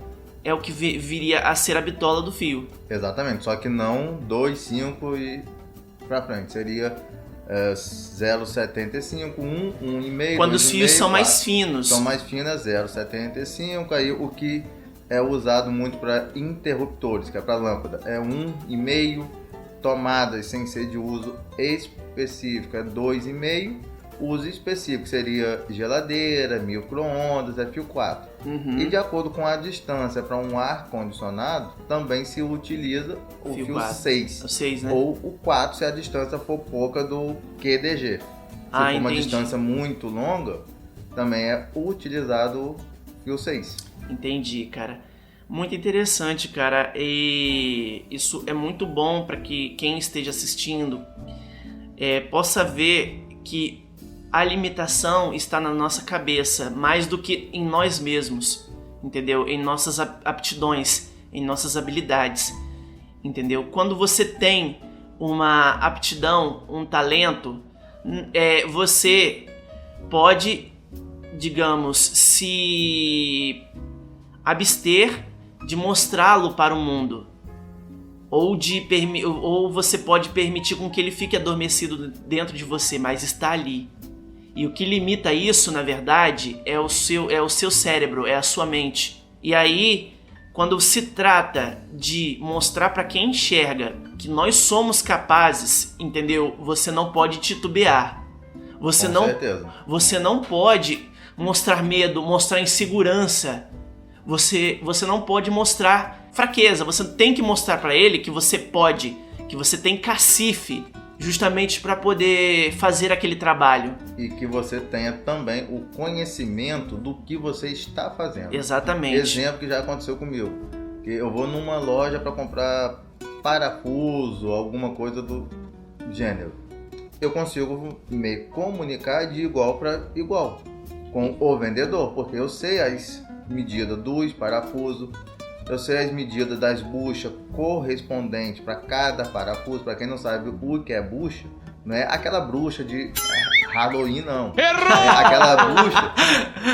[SPEAKER 1] é o que viria a ser a bitola do fio.
[SPEAKER 2] Exatamente, só que não 2, 5 e pra frente, seria 0,75, 1, 1,5.
[SPEAKER 1] Quando os fios são
[SPEAKER 2] 4.
[SPEAKER 1] mais finos.
[SPEAKER 2] São mais finas, 0,75. Aí o que é usado muito para interruptores, que é para lâmpada, é 1,5. Tomadas sem ser de uso específico é 2,5. Uso específico seria geladeira, micro-ondas, é fio 4. E de acordo com a distância para um ar-condicionado, também se utiliza o fio 6.
[SPEAKER 1] O 6, né?
[SPEAKER 2] Ou o 4 se a distância for pouca do QDG. Se for uma distância muito longa, também é utilizado o fio 6.
[SPEAKER 1] Entendi, cara. Muito interessante, cara. E isso é muito bom para que quem esteja assistindo possa ver que a limitação está na nossa cabeça, mais do que em nós mesmos, entendeu? Em nossas aptidões, em nossas habilidades, entendeu? Quando você tem uma aptidão, um talento, você pode, digamos, se abster de mostrá-lo para o mundo, ou você pode permitir com que ele fique adormecido dentro de você, mas está ali. E o que limita isso, na verdade, é o seu cérebro, é a sua mente. E aí, quando se trata de mostrar para quem enxerga que nós somos capazes, entendeu? Você não pode titubear. Você não pode mostrar medo, mostrar insegurança. Você não pode mostrar fraqueza. Você tem que mostrar para ele que você pode, que você tem cacife, justamente para poder fazer aquele trabalho.
[SPEAKER 2] E que você tenha também o conhecimento do que você está fazendo.
[SPEAKER 1] Exatamente.
[SPEAKER 2] Exemplo que já aconteceu comigo. Que eu vou numa loja para comprar parafuso, alguma coisa do gênero. Eu consigo me comunicar de igual para igual com o vendedor, porque eu sei as medidas dos parafusos, eu sei as medidas das buchas correspondentes para cada parafuso. Para quem não sabe o que é bucha, não é aquela bruxa de Halloween, não. Errou! É aquela bucha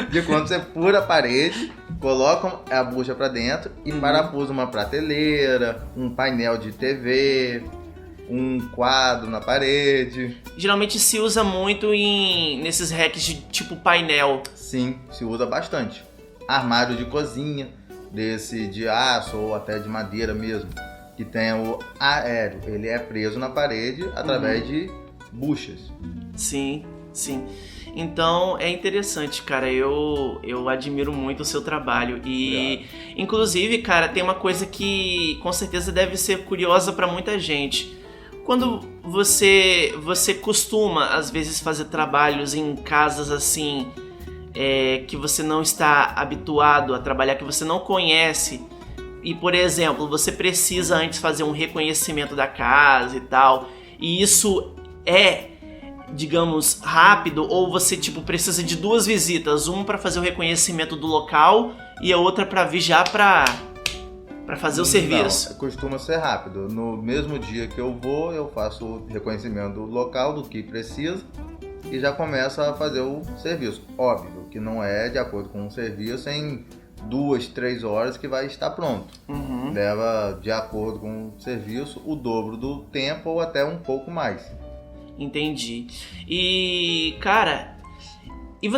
[SPEAKER 2] de quando você fura a parede, coloca a bucha para dentro e parafusa uma prateleira, um painel de TV, um quadro na parede.
[SPEAKER 1] Geralmente se usa muito nesses racks de tipo painel.
[SPEAKER 2] Sim, se usa bastante. Armário de cozinha, desse de aço ou até de madeira mesmo, que tem o aéreo, ele é preso na parede através de buchas.
[SPEAKER 1] Sim, sim. Então é interessante, cara, eu admiro muito o seu trabalho e inclusive, cara, tem uma coisa que com certeza deve ser curiosa para muita gente. Quando você costuma às vezes fazer trabalhos em casas assim, que você não está habituado a trabalhar, que você não conhece, e por exemplo, você precisa antes fazer um reconhecimento da casa e tal, e isso digamos, rápido, ou você, tipo, precisa de 2 visitas, uma para fazer o reconhecimento do local e a outra para vir já para fazer o serviço?
[SPEAKER 2] Não, costuma ser rápido. No mesmo dia que eu vou, eu faço o reconhecimento do local, do que precisa, e já começo a fazer o serviço. Óbvio que não é de acordo com o serviço em 2, 3 horas que vai estar pronto. Leva, de acordo com o serviço, o dobro do tempo ou até um pouco mais.
[SPEAKER 1] Entendi. E, cara, eu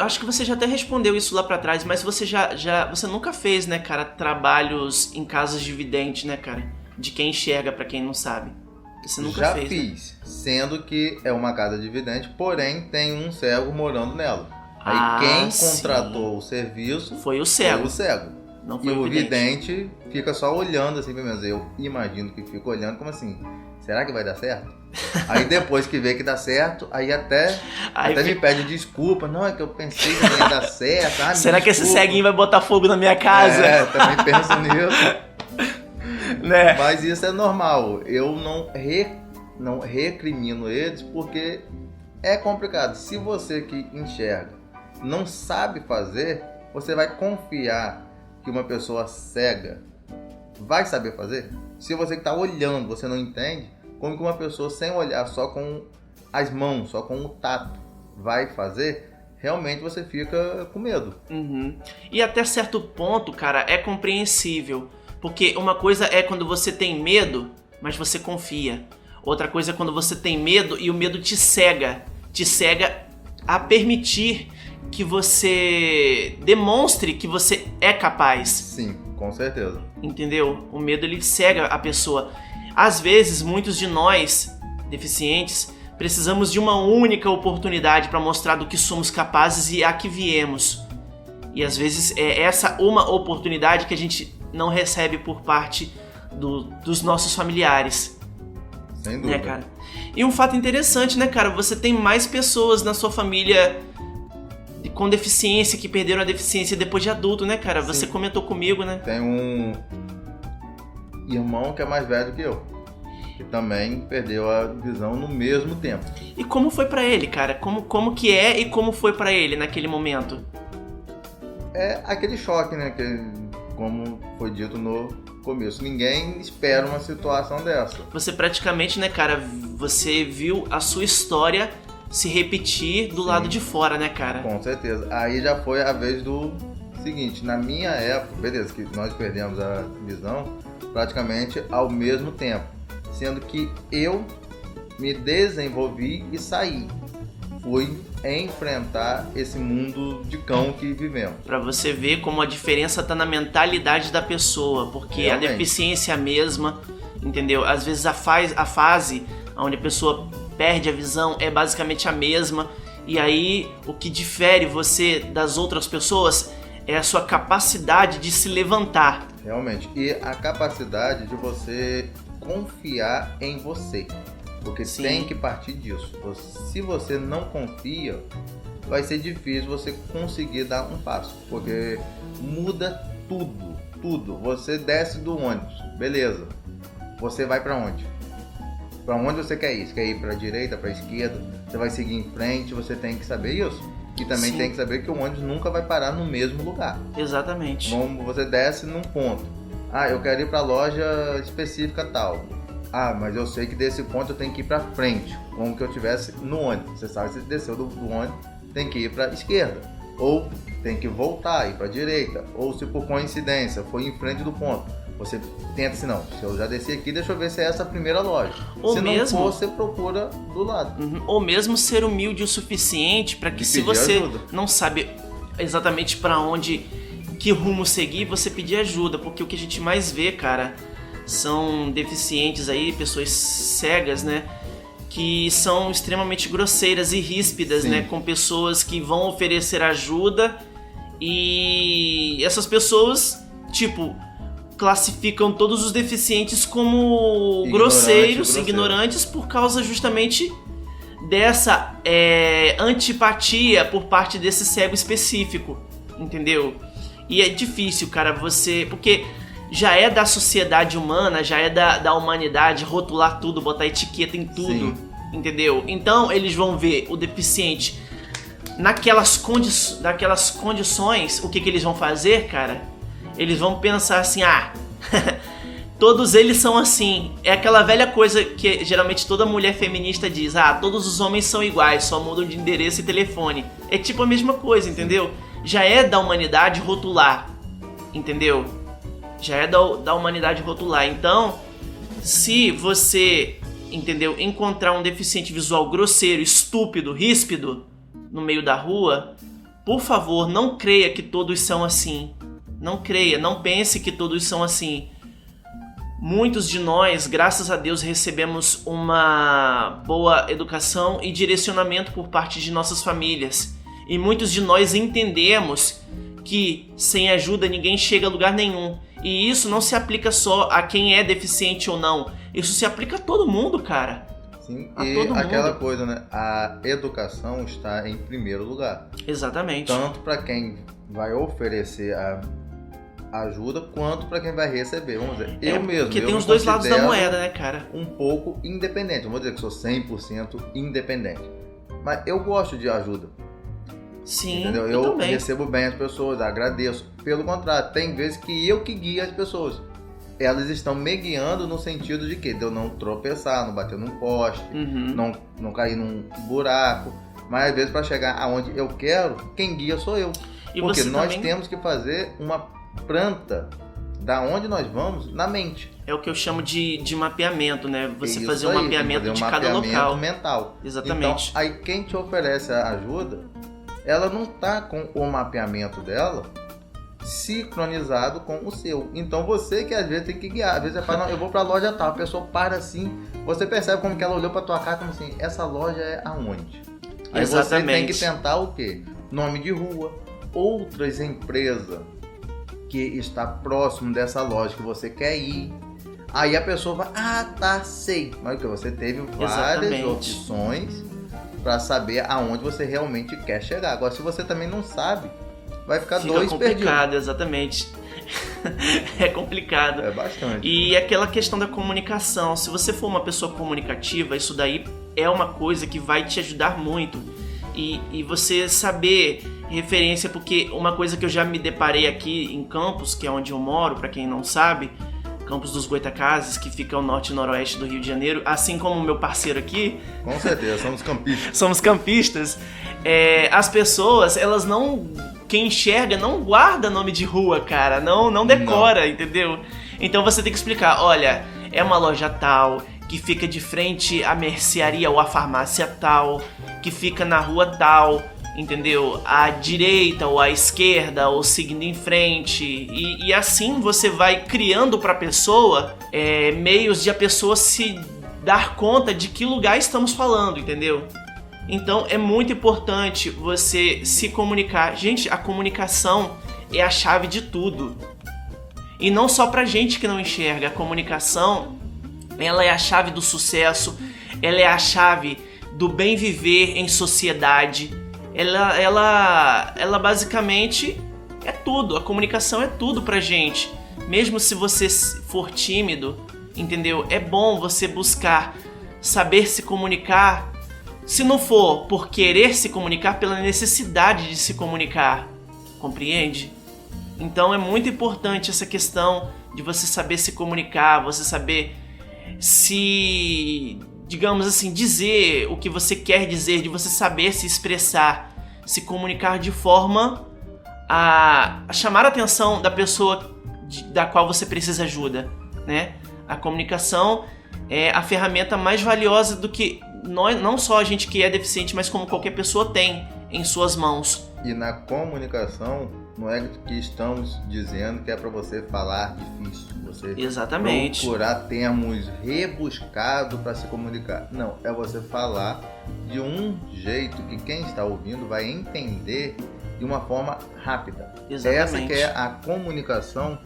[SPEAKER 1] acho que você já até respondeu isso lá pra trás, mas você você nunca fez, né, cara, trabalhos em casas de vidente, né, cara? De quem enxerga, pra quem não sabe. Você nunca
[SPEAKER 2] já
[SPEAKER 1] fez,
[SPEAKER 2] fiz,
[SPEAKER 1] né?
[SPEAKER 2] Sendo que é uma casa de vidente, porém tem um cego morando nela.
[SPEAKER 1] Ah,
[SPEAKER 2] Aí quem
[SPEAKER 1] sim.
[SPEAKER 2] contratou o serviço
[SPEAKER 1] Foi o cego.
[SPEAKER 2] Foi o cego.
[SPEAKER 1] Não foi
[SPEAKER 2] E
[SPEAKER 1] o
[SPEAKER 2] o
[SPEAKER 1] vidente.
[SPEAKER 2] vidente fica só olhando assim, pelo menos eu imagino que fica olhando como assim, será que vai dar certo? Aí depois que vê que dá certo, aí até me pede desculpa, não, é que eu pensei que não ia dar certo. Ah,
[SPEAKER 1] será que esse ceguinho vai botar fogo na minha casa?
[SPEAKER 2] Também penso nisso.
[SPEAKER 1] Né?
[SPEAKER 2] Mas isso é normal, eu não recrimino eles porque é complicado. Se você que enxerga não sabe fazer, você vai confiar que uma pessoa cega vai saber fazer? Se você que está olhando, você não entende, como que uma pessoa sem olhar, só com as mãos, só com o tato, vai fazer? Realmente você fica com medo.
[SPEAKER 1] E até certo ponto, cara, é compreensível. Porque uma coisa é quando você tem medo, mas você confia. Outra coisa é quando você tem medo e o medo te cega. Te cega a permitir que você demonstre que você é capaz.
[SPEAKER 2] Sim, com certeza.
[SPEAKER 1] Entendeu? O medo, ele cega a pessoa. Às vezes, muitos de nós, deficientes, precisamos de uma única oportunidade para mostrar do que somos capazes e a que viemos. E às vezes é essa uma oportunidade que a gente não recebe por parte dos nossos familiares.
[SPEAKER 2] Sem dúvida.
[SPEAKER 1] Né, cara? E um fato interessante, né, cara? Você tem mais pessoas na sua família com deficiência, que perderam a deficiência depois de adulto, né, cara?
[SPEAKER 2] Sim.
[SPEAKER 1] Você comentou comigo, né?
[SPEAKER 2] Tem um irmão que é mais velho que eu, que também perdeu a visão no mesmo tempo.
[SPEAKER 1] E como foi pra ele, cara? Como que é e como foi pra ele naquele momento?
[SPEAKER 2] É aquele choque, né? Que, como foi dito no começo, ninguém espera uma situação dessa.
[SPEAKER 1] Você praticamente, né, cara, você viu a sua história se repetir do lado de fora, né, cara?
[SPEAKER 2] Com certeza. Aí já foi a vez do seguinte, na minha época, beleza, que nós perdemos a visão praticamente ao mesmo tempo, sendo que eu me desenvolvi e saí. Fui enfrentar esse mundo de cão que vivemos.
[SPEAKER 1] Pra você ver como a diferença tá na mentalidade da pessoa, porque
[SPEAKER 2] Realmente.
[SPEAKER 1] a deficiência é a mesma, entendeu? Às vezes a fase onde a pessoa perde a visão é basicamente a mesma, e aí o que difere você das outras pessoas é a sua capacidade de se levantar.
[SPEAKER 2] Realmente. E a capacidade de você confiar em você. Porque
[SPEAKER 1] Sim.
[SPEAKER 2] tem que partir disso. Se você não confia, vai ser difícil você conseguir dar um passo. Porque muda tudo, tudo. Você desce do ônibus, beleza. Você vai pra onde? Pra onde você quer ir? Você quer ir pra direita, pra esquerda? Você vai seguir em frente, você tem que saber isso. E também
[SPEAKER 1] Sim.
[SPEAKER 2] tem que saber que o ônibus nunca vai parar no mesmo lugar.
[SPEAKER 1] Exatamente.
[SPEAKER 2] Como você desce num ponto. Ah, eu quero ir pra loja específica tal. Ah, mas eu sei que desse ponto eu tenho que ir pra frente. Como que eu estivesse no ônibus. Você sabe que você desceu do ônibus, tem que ir pra esquerda. Ou tem que voltar, ir pra direita. Ou se por coincidência foi em frente do ponto, você tenta assim, não, se eu já desci aqui, deixa eu ver se é essa a primeira loja.
[SPEAKER 1] Ou
[SPEAKER 2] se
[SPEAKER 1] mesmo,
[SPEAKER 2] não for, você procura do lado.
[SPEAKER 1] ou mesmo ser humilde o suficiente para que
[SPEAKER 2] De
[SPEAKER 1] se
[SPEAKER 2] pedir
[SPEAKER 1] você
[SPEAKER 2] ajuda.
[SPEAKER 1] não sabe exatamente para onde, que rumo seguir, você pedir ajuda, porque o que a gente mais vê, cara, são deficientes aí, pessoas cegas, né, que são extremamente grosseiras e ríspidas,
[SPEAKER 2] Sim.
[SPEAKER 1] né, com pessoas que vão oferecer ajuda e essas pessoas, tipo, classificam todos os deficientes como grosseiros, ignorantes, por causa justamente dessa antipatia por parte desse cego específico, entendeu? E é difícil, cara, porque já é da sociedade humana, já é da humanidade rotular tudo, botar etiqueta em tudo.
[SPEAKER 2] Sim.
[SPEAKER 1] entendeu? Então eles vão ver o deficiente naquelas condições. O que eles vão fazer, cara? Eles vão pensar assim, todos eles são assim. É aquela velha coisa que geralmente toda mulher feminista diz, todos os homens são iguais, só mudam de endereço e telefone. É tipo a mesma coisa, entendeu? Já é da humanidade rotular, entendeu? Já é da humanidade rotular. Então, se você, entendeu, encontrar um deficiente visual grosseiro, estúpido, ríspido no meio da rua, por favor, não creia que todos são assim. Não creia, não pense que todos são assim. Muitos de nós, graças a Deus, recebemos uma boa educação e direcionamento por parte de nossas famílias. E muitos de nós entendemos que sem ajuda ninguém chega a lugar nenhum. E isso não se aplica só a quem é deficiente ou não. Isso se aplica a todo mundo, cara.
[SPEAKER 2] Sim, e aquela coisa, né? A educação está em primeiro lugar.
[SPEAKER 1] Exatamente.
[SPEAKER 2] Tanto para quem vai oferecer a ajuda, quanto para quem vai receber. Vamos dizer, eu mesmo.
[SPEAKER 1] Porque tem os dois lados da moeda, né, cara?
[SPEAKER 2] Um pouco independente. Não vou dizer que sou 100% independente. Mas eu gosto de ajuda.
[SPEAKER 1] Sim,
[SPEAKER 2] entendeu?
[SPEAKER 1] eu
[SPEAKER 2] também recebo bem as pessoas, agradeço. Pelo contrário, tem vezes que eu que guio as pessoas. Elas estão me guiando no sentido de quê? De eu não tropeçar, não bater num poste, não cair num buraco. Mas às vezes para chegar aonde eu quero, quem guia sou eu.
[SPEAKER 1] E
[SPEAKER 2] porque nós
[SPEAKER 1] também
[SPEAKER 2] temos que fazer uma planta da onde nós vamos na mente.
[SPEAKER 1] É o que eu chamo de mapeamento, né? Você
[SPEAKER 2] isso
[SPEAKER 1] fazer um mapeamento de cada local.
[SPEAKER 2] Mental.
[SPEAKER 1] Exatamente.
[SPEAKER 2] Então, aí quem te oferece a ajuda, ela não está com o mapeamento dela sincronizado com o seu. Então você que às vezes tem que guiar. Às vezes você fala, não, eu vou pra loja tal. A pessoa para assim, você percebe como que ela olhou pra tua cara como assim, essa loja é aonde? Aí
[SPEAKER 1] Exatamente.
[SPEAKER 2] você tem que tentar o quê? Nome de rua, outras empresas que está próximo dessa loja que você quer ir. Aí a pessoa vai, sei. Mas o que? Você teve várias opções para saber aonde você realmente quer chegar. Agora, se você também não sabe, vai ficar dois perdidos.
[SPEAKER 1] É complicado, exatamente. É complicado.
[SPEAKER 2] É bastante.
[SPEAKER 1] E aquela questão da comunicação. Se você for uma pessoa comunicativa, isso daí é uma coisa que vai te ajudar muito. E você saber referência, porque uma coisa que eu já me deparei aqui em Campos, que é onde eu moro, para quem não sabe, Campos dos Goytacazes, que fica ao norte e noroeste do Rio de Janeiro, assim como o meu parceiro aqui.
[SPEAKER 2] Com certeza, somos campistas.
[SPEAKER 1] Somos campistas. As pessoas, elas não... Quem enxerga não guarda nome de rua, cara. Não decora, entendeu? Então você tem que explicar, olha, é uma loja tal, que fica de frente à mercearia ou à farmácia tal, que fica na rua tal, entendeu? À direita ou à esquerda, ou seguindo em frente. E assim você vai criando para a pessoa meios de a pessoa se dar conta de que lugar estamos falando, entendeu? Então é muito importante você se comunicar. Gente, a comunicação é a chave de tudo. E não só pra gente que não enxerga. A comunicação, ela é a chave do sucesso, ela é a chave do bem viver em sociedade. Ela basicamente é tudo. A comunicação é tudo pra gente. Mesmo se você for tímido, entendeu? É bom você buscar saber se comunicar. Se não for por querer se comunicar, pela necessidade de se comunicar. Compreende? Então é muito importante essa questão de você saber se comunicar, você saber se, digamos assim, dizer o que você quer dizer, de você saber se expressar, se comunicar de forma a chamar a atenção da pessoa da qual você precisa ajuda, né? A comunicação é a ferramenta mais valiosa do que não só a gente que é deficiente, mas como qualquer pessoa tem em suas mãos.
[SPEAKER 2] E na comunicação, não é que estamos dizendo que é para você falar difícil, você
[SPEAKER 1] Exatamente.
[SPEAKER 2] procurar termos rebuscados para se comunicar. Não, é você falar de um jeito que quem está ouvindo vai entender de uma forma rápida.
[SPEAKER 1] Exatamente.
[SPEAKER 2] Essa que é a comunicação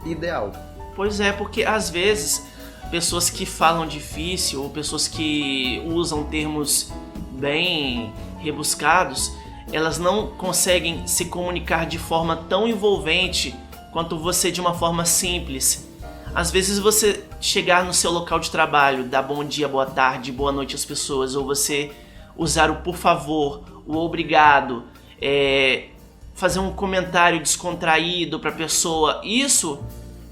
[SPEAKER 2] ideal.
[SPEAKER 1] Pois é, porque às vezes pessoas que falam difícil ou pessoas que usam termos bem rebuscados, elas não conseguem se comunicar de forma tão envolvente quanto você de uma forma simples. Às vezes você chegar no seu local de trabalho, dar bom dia, boa tarde, boa noite às pessoas, ou você usar o por favor, o obrigado, fazer um comentário descontraído para a pessoa, isso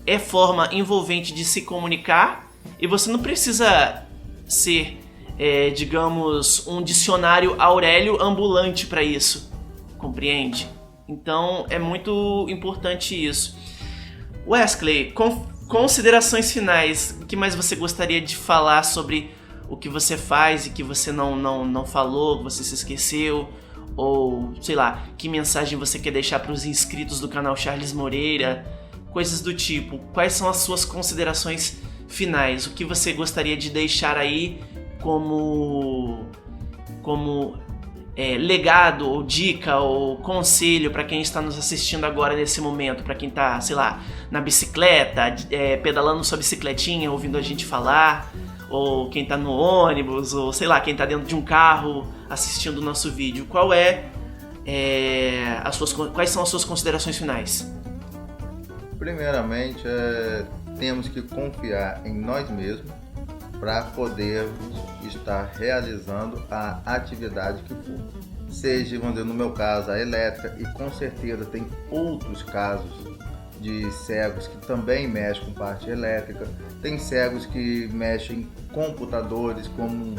[SPEAKER 1] é forma envolvente de se comunicar e você não precisa ser, digamos, um dicionário Aurélio ambulante para isso, compreende? Então é muito importante isso. Wesley, considerações finais, o que mais você gostaria de falar sobre o que você faz e que você não falou, que você se esqueceu? Ou, sei lá, que mensagem você quer deixar para os inscritos do canal Charles Moreira? Coisas do tipo. Quais são as suas considerações finais? O que você gostaria de deixar aí como legado, ou dica, ou conselho para quem está nos assistindo agora nesse momento? Para quem está, sei lá, na bicicleta, pedalando sua bicicletinha, ouvindo a gente falar, ou quem tá no ônibus, ou sei lá, quem tá dentro de um carro assistindo o nosso vídeo. Quais são as suas considerações finais?
[SPEAKER 2] Primeiramente, temos que confiar em nós mesmos para poder estar realizando a atividade que for. Seja, vamos dizer, no meu caso, a elétrica, e com certeza tem outros casos de cegos que também mexem com parte elétrica, tem cegos que mexem em computadores, como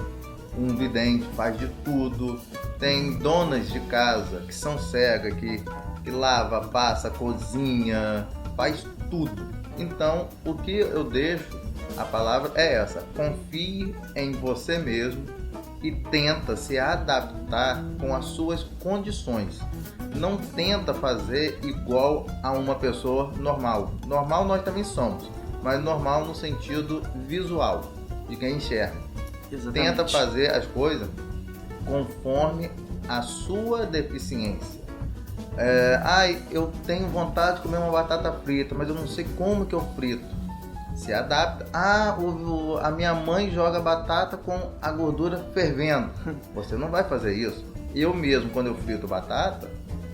[SPEAKER 2] um vidente, faz de tudo, tem donas de casa que são cegas, que lava, passa, cozinha, faz tudo. Então, o que eu deixo, a palavra é essa: confie em você mesmo e tenta se adaptar com as suas condições. Não tenta fazer igual a uma pessoa normal. Normal nós também somos, mas normal no sentido visual, de quem enxerga.
[SPEAKER 1] Exatamente.
[SPEAKER 2] Tenta fazer as coisas conforme a sua deficiência. Eu tenho vontade de comer uma batata frita, mas eu não sei como que eu frito. Se adapta. A minha mãe joga batata com a gordura fervendo. Você não vai fazer isso. Eu mesmo, quando eu frito batata,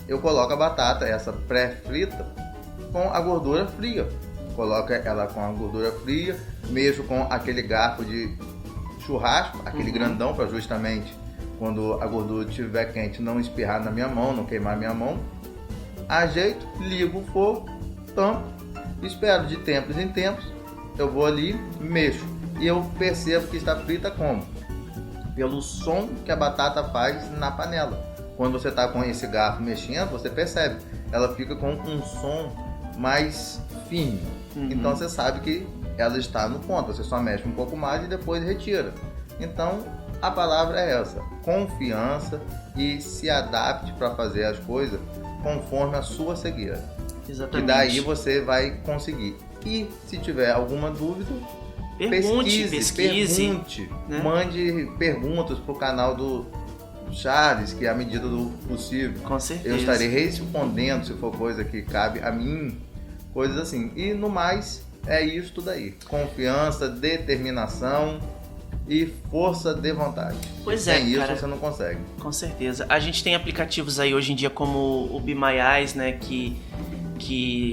[SPEAKER 2] eu coloco a batata, essa pré-frita, com a gordura fria. Coloco ela com a gordura fria, mexo com aquele garfo de churrasco, aquele grandão, para justamente quando a gordura estiver quente não espirrar na minha mão, não queimar minha mão. Ajeito, ligo o fogo, tampo, espero de tempos em tempos, eu vou ali, mexo. E eu percebo que está frita como? Pelo som que a batata faz na panela. Quando você está com esse garfo mexendo, você percebe. Ela fica com um som mais firme. Então você sabe que ela está no ponto. Você só mexe um pouco mais e depois retira. Então a palavra é essa: confiança, e se adapte para fazer as coisas conforme a sua cegueira.
[SPEAKER 1] Exatamente.
[SPEAKER 2] E daí você vai conseguir. E se tiver alguma dúvida, pesquise, né? Mande perguntas para o canal do Charles, que é à medida do possível.
[SPEAKER 1] Com certeza.
[SPEAKER 2] Eu estarei respondendo se for coisa que cabe a mim, coisas assim. E no mais, é isso tudo aí. Confiança, determinação e força de vontade.
[SPEAKER 1] Pois é,
[SPEAKER 2] sem isso
[SPEAKER 1] cara,
[SPEAKER 2] você não consegue.
[SPEAKER 1] Com certeza. A gente tem aplicativos aí hoje em dia como o Be My Eyes, né, que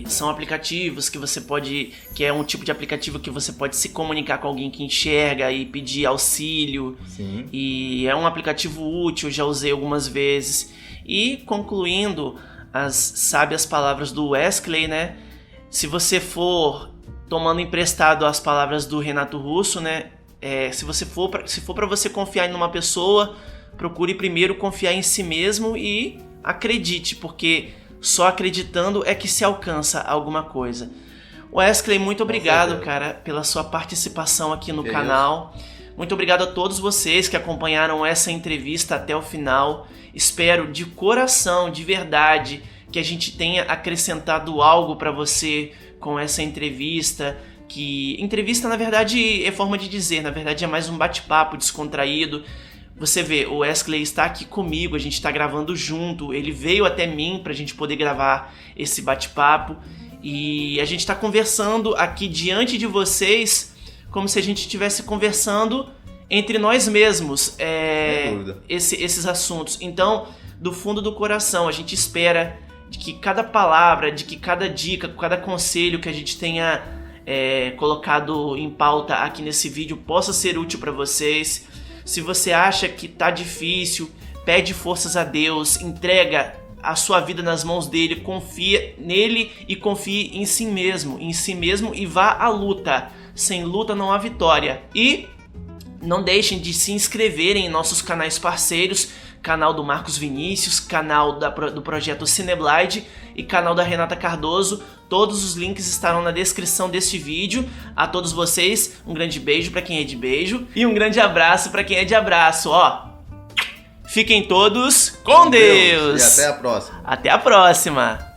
[SPEAKER 1] são aplicativos que você pode, que é um tipo de aplicativo que você pode se comunicar com alguém que enxerga e pedir auxílio.
[SPEAKER 2] Sim.
[SPEAKER 1] E é um aplicativo útil, já usei algumas vezes. E concluindo as sábias palavras do Wesley, né, se você for tomando emprestado as palavras do Renato Russo, né, se for para você confiar em uma pessoa, procure primeiro confiar em si mesmo e acredite, porque só acreditando é que se alcança alguma coisa. Wesley, muito obrigado, cara, pela sua participação aqui no canal. Muito obrigado a todos vocês que acompanharam essa entrevista até o final. Espero de coração, de verdade, que a gente tenha acrescentado algo para você com essa entrevista. Que entrevista, na verdade, é forma de dizer, na verdade é mais um bate-papo descontraído. Você vê, o Wesley está aqui comigo, a gente está gravando junto, ele veio até mim para a gente poder gravar esse bate-papo e a gente está conversando aqui diante de vocês como se a gente estivesse conversando entre nós mesmos, esses assuntos. Então, do fundo do coração, a gente espera de que cada palavra, de que cada dica, cada conselho que a gente tenha colocado em pauta aqui nesse vídeo possa ser útil para vocês. Se você acha que tá difícil, pede forças a Deus, entrega a sua vida nas mãos dele, confia nele e confie em si mesmo e vá à luta. Sem luta não há vitória. E não deixem de se inscreverem em nossos canais parceiros, canal do Marcos Vinícius, canal do projeto Cineblide e canal da Renata Cardoso. Todos os links estarão na descrição deste vídeo. A todos vocês, um grande beijo para quem é de beijo e um grande abraço para quem é de abraço. Fiquem todos com Deus!
[SPEAKER 2] E até a próxima!
[SPEAKER 1] Até a próxima!